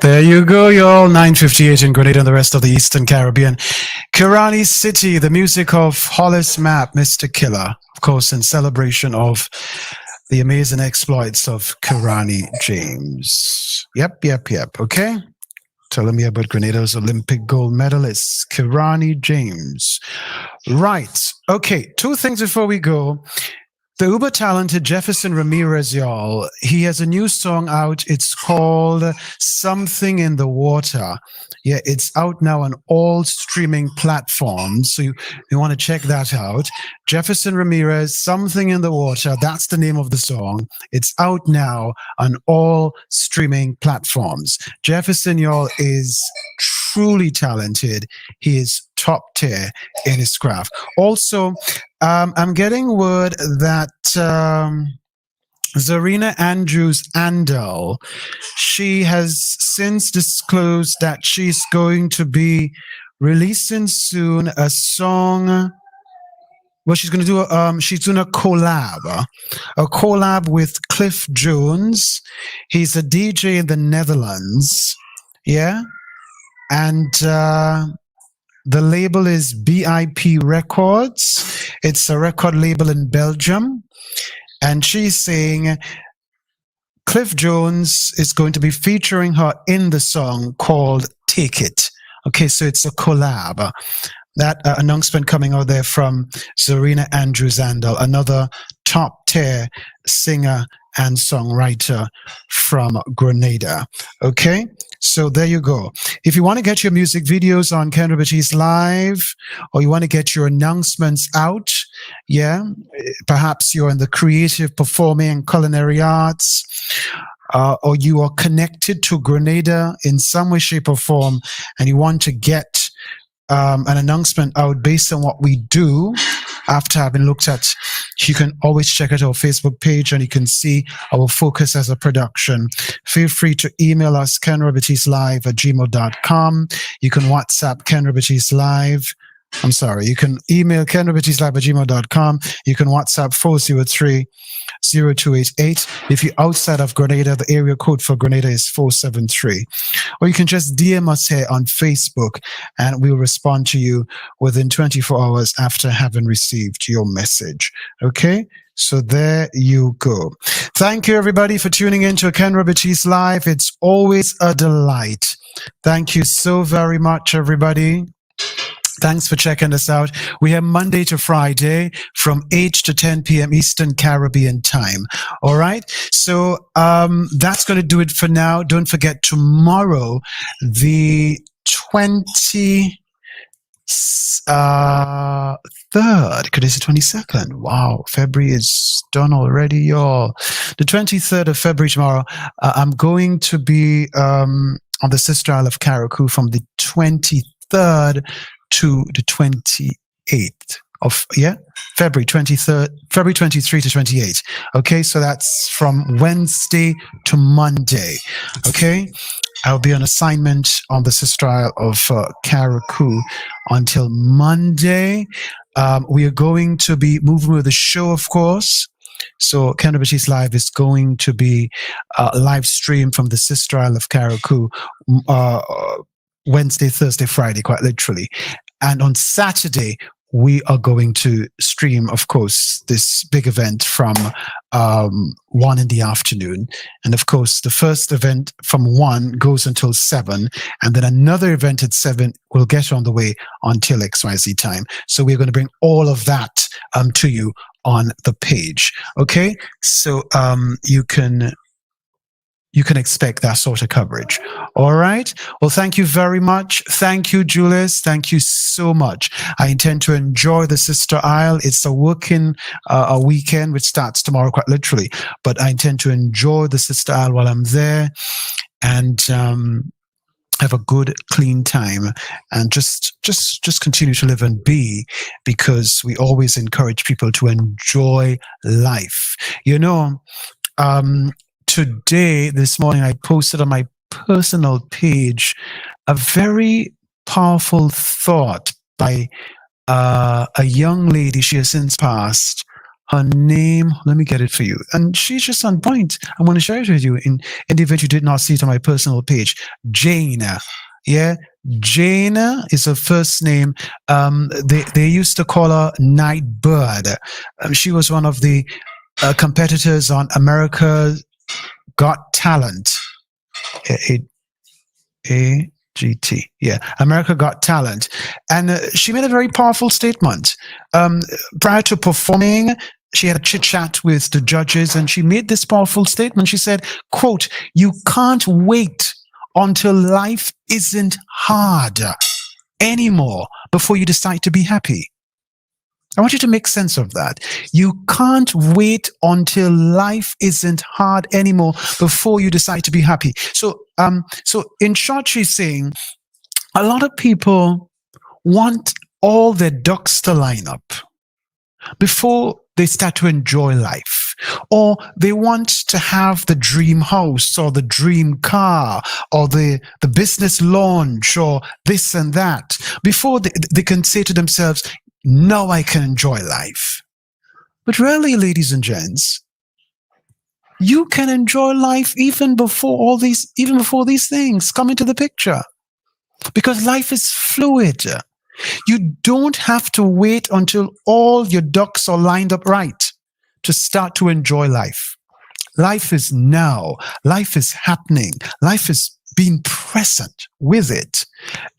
There you go, y'all. 9:58 in Grenada and the rest of the Eastern Caribbean. Kirani City, the music of Hollis Map, Mr. Killer, of course, in celebration of the amazing exploits of Kirani James. Yep. Okay. Telling me about Grenada's Olympic gold medalist, Kirani James. Right. Okay. Two things before we go. The uber talented Jefferson Ramirez, y'all, he has a new song out. It's called Something in the Water. Yeah, it's out now on all streaming platforms. So you want to check that out. Jefferson Ramirez, Something in the Water. That's the name of the song. It's out now on all streaming platforms. Jefferson, y'all, is truly talented. He is top tier in his craft. Also, I'm getting word that Zarina Andrews Andel, she has since disclosed that she's going to be releasing soon a song. Well, she's going to do she's doing a collab with Cliff Jones. He's a DJ in the Netherlands. Yeah. And the label is BIP Records. It's a record label in Belgium. And she's saying Cliff Jones is going to be featuring her in the song called Take It. Okay, so it's a collab. That announcement coming out there from Zarina Andrews Andel, another top tier singer and songwriter from Grenada. Okay, so there you go. If you want to get your music videos on Kenroy Baptiste Live, or you want to get your announcements out, yeah, perhaps you're in the creative, performing, and culinary arts, or you are connected to Grenada in some way, shape, or form, and you want to get an announcement out based on what we do after having looked at, you can always check out our Facebook page and you can see our focus as a production. Feel free to email us kenroybaptistelive@gmail.com. You can WhatsApp Kenroy Baptiste Live. I'm sorry, you can email kenroybaptistelive@gmail.com. You can WhatsApp 403-0288. If you're outside of Grenada, the area code for Grenada is 473. Or you can just DM us here on Facebook and we'll respond to you within 24 hours after having received your message. Okay? So there you go. Thank you, everybody, for tuning in to Kenroy Baptiste Live. It's always a delight. Thank you so very much, everybody. Thanks for checking us out. We have Monday to Friday from 8 to 10 p.m. Eastern Caribbean time. All right. So that's going to do it for now. Don't forget tomorrow, the 23rd. Could I say 22nd? Wow. February is done already, y'all. The 23rd of February tomorrow, I'm going to be on the Sister Isle of Carriacou from the 23rd to the 28th of February 23rd, February 23 to 28. Okay, so that's from Wednesday to Monday. Okay, I'll be on assignment on the Sister Isle of Carriacou until Monday. We are going to be moving with the show, of course. So Kenroy Baptiste Live is going to be live stream from the Sister Isle of Carriacou Wednesday, Thursday, Friday, quite literally. And on Saturday, we are going to stream, of course, this big event from 1 in the afternoon. And of course, the first event from 1 goes until 7. And then another event at 7 will get on the way until XYZ time. So we're going to bring all of that to you on the page. Okay? So you can expect that sort of coverage. All right. Well, thank you very much. Thank you, Julius. Thank you so much. I intend to enjoy the Sister Isle. It's a working a weekend, which starts tomorrow, quite literally. But I intend to enjoy the Sister Isle while I'm there and have a good, clean time and just continue to live and be, because we always encourage people to enjoy life. You know, today, this morning, I posted on my personal page a very powerful thought by a young lady. She has since passed. Her name, let me get it for you. And she's just on point. I'm going to share it with you in the event you did not see it on my personal page. Jane. Yeah. Jane is her first name. They used to call her Nightbird. She was one of the competitors on America Got Talent. AGT. Yeah, America Got Talent. And she made a very powerful statement. Prior to performing, she had a chit chat with the judges and she made this powerful statement. She said, quote, "You can't wait until life isn't hard anymore before you decide to be happy." I want you to make sense of that. You can't wait until life isn't hard anymore before you decide to be happy. So in short, she's saying a lot of people want all their ducks to line up before they start to enjoy life, or they want to have the dream house or the dream car or the business launch or this and that before they can say to themselves, "Now I can enjoy life." But really, ladies and gents, you can enjoy life even before these things come into the picture, because life is fluid. You don't have to wait until all your ducks are lined up right to start to enjoy life. Life is now. Life is happening. Life is being present with it.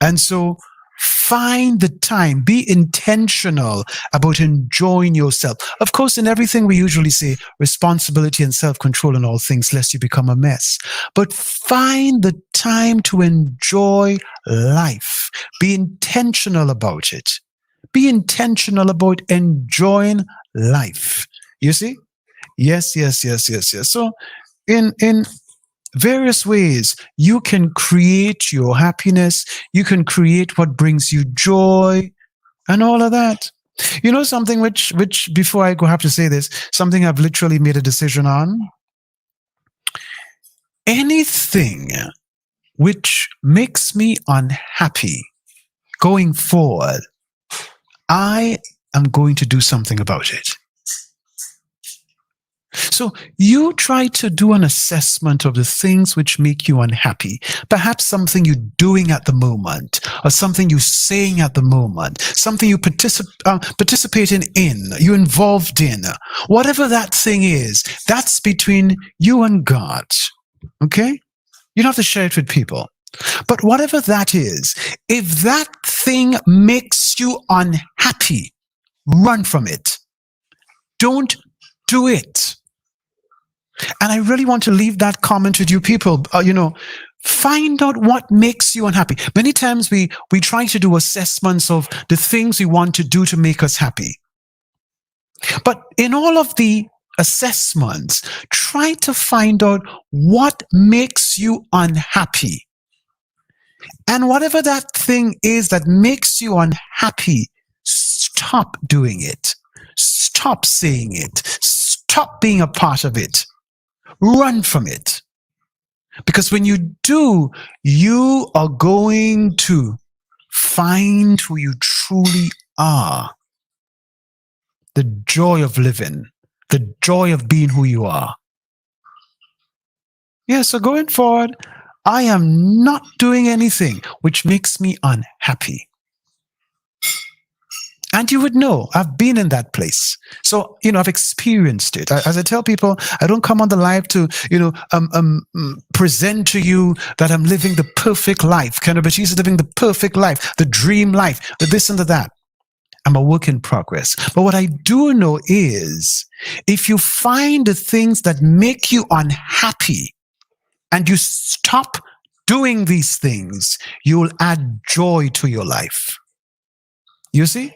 And so find the time, be intentional about enjoying yourself. Of course, in everything we usually say responsibility and self-control in all things, lest you become a mess. But find the time to enjoy life. Be intentional about it. Be intentional about enjoying life. You see? Yes. So in various ways, you can create your happiness. You can create what brings you joy and all of that. You know something which before I go have to say this, something I've literally made a decision on. Anything which makes me unhappy going forward, I am going to do something about it. So you try to do an assessment of the things which make you unhappy. Perhaps something you're doing at the moment, or something you're saying at the moment, something you participating in, you're involved in. Whatever that thing is, that's between you and God. Okay? You don't have to share it with people. But whatever that is, if that thing makes you unhappy, run from it. Don't do it. And I really want to leave that comment with you people. Find out what makes you unhappy. Many times we try to do assessments of the things we want to do to make us happy. But in all of the assessments, try to find out what makes you unhappy. And whatever that thing is that makes you unhappy, stop doing it. Stop saying it. Stop being a part of it. Run from it. Because when you do, you are going to find who you truly are. The joy of living. The joy of being who you are. Yeah, so going forward, I am not doing anything which makes me unhappy. And you would know, I've been in that place. So, I've experienced it. As I tell people, I don't come on the live to, present to you that I'm living the perfect life. Kenroy Baptiste is living the perfect life, the dream life, the this and the that. I'm a work in progress. But what I do know is, if you find the things that make you unhappy and you stop doing these things, you'll add joy to your life. You see?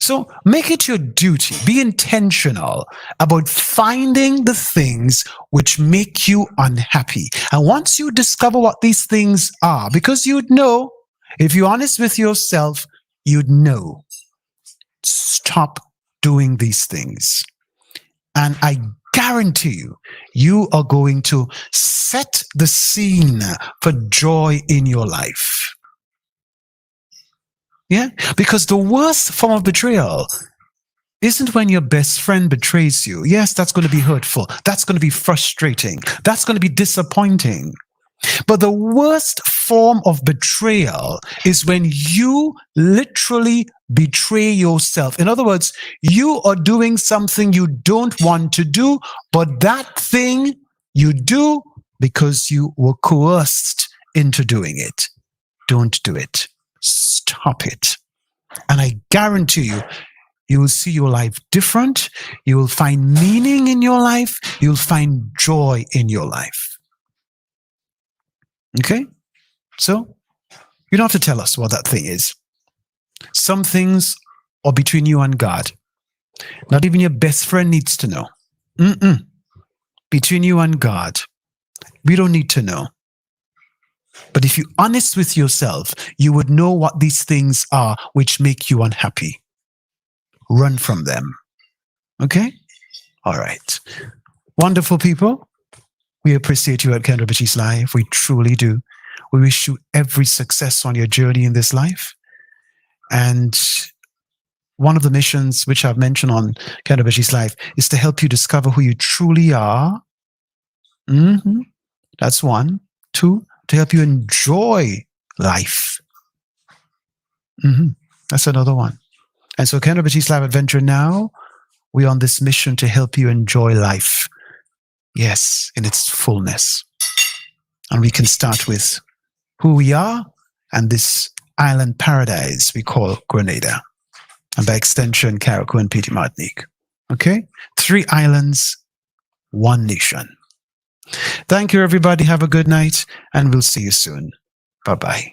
So make it your duty, be intentional about finding the things which make you unhappy. And once you discover what these things are, because you'd know, if you're honest with yourself, you'd know. Stop doing these things. And I guarantee you, you are going to set the scene for joy in your life. Yeah, because the worst form of betrayal isn't when your best friend betrays you. Yes, that's going to be hurtful. That's going to be frustrating. That's going to be disappointing. But the worst form of betrayal is when you literally betray yourself. In other words, you are doing something you don't want to do, but that thing you do because you were coerced into doing it. Don't do it. Stop it. And I guarantee you, you will see your life different. You will find meaning in your life. You'll find joy in your life. Okay? So, you don't have to tell us what that thing is. Some things are between you and God. Not even your best friend needs to know. Between you and God. We don't need to know. But if you're honest with yourself, you would know what these things are which make you unhappy. Run from them. Okay? All right. Wonderful people. We appreciate you at Kenroy Baptiste Live. We truly do. We wish you every success on your journey in this life. And one of the missions which I've mentioned on Kenroy Baptiste Live is to help you discover who you truly are. That's one. Two, to help you enjoy life. That's another one. And so Kenroy Baptiste Live Adventure Now, we're on this mission to help you enjoy life. Yes, in its fullness. And we can start with who we are and this island paradise we call Grenada. And by extension, Carriacou and Petite Martinique. Okay? 3 islands, 1 nation. Thank you, everybody. Have a good night, and we'll see you soon. Bye-bye.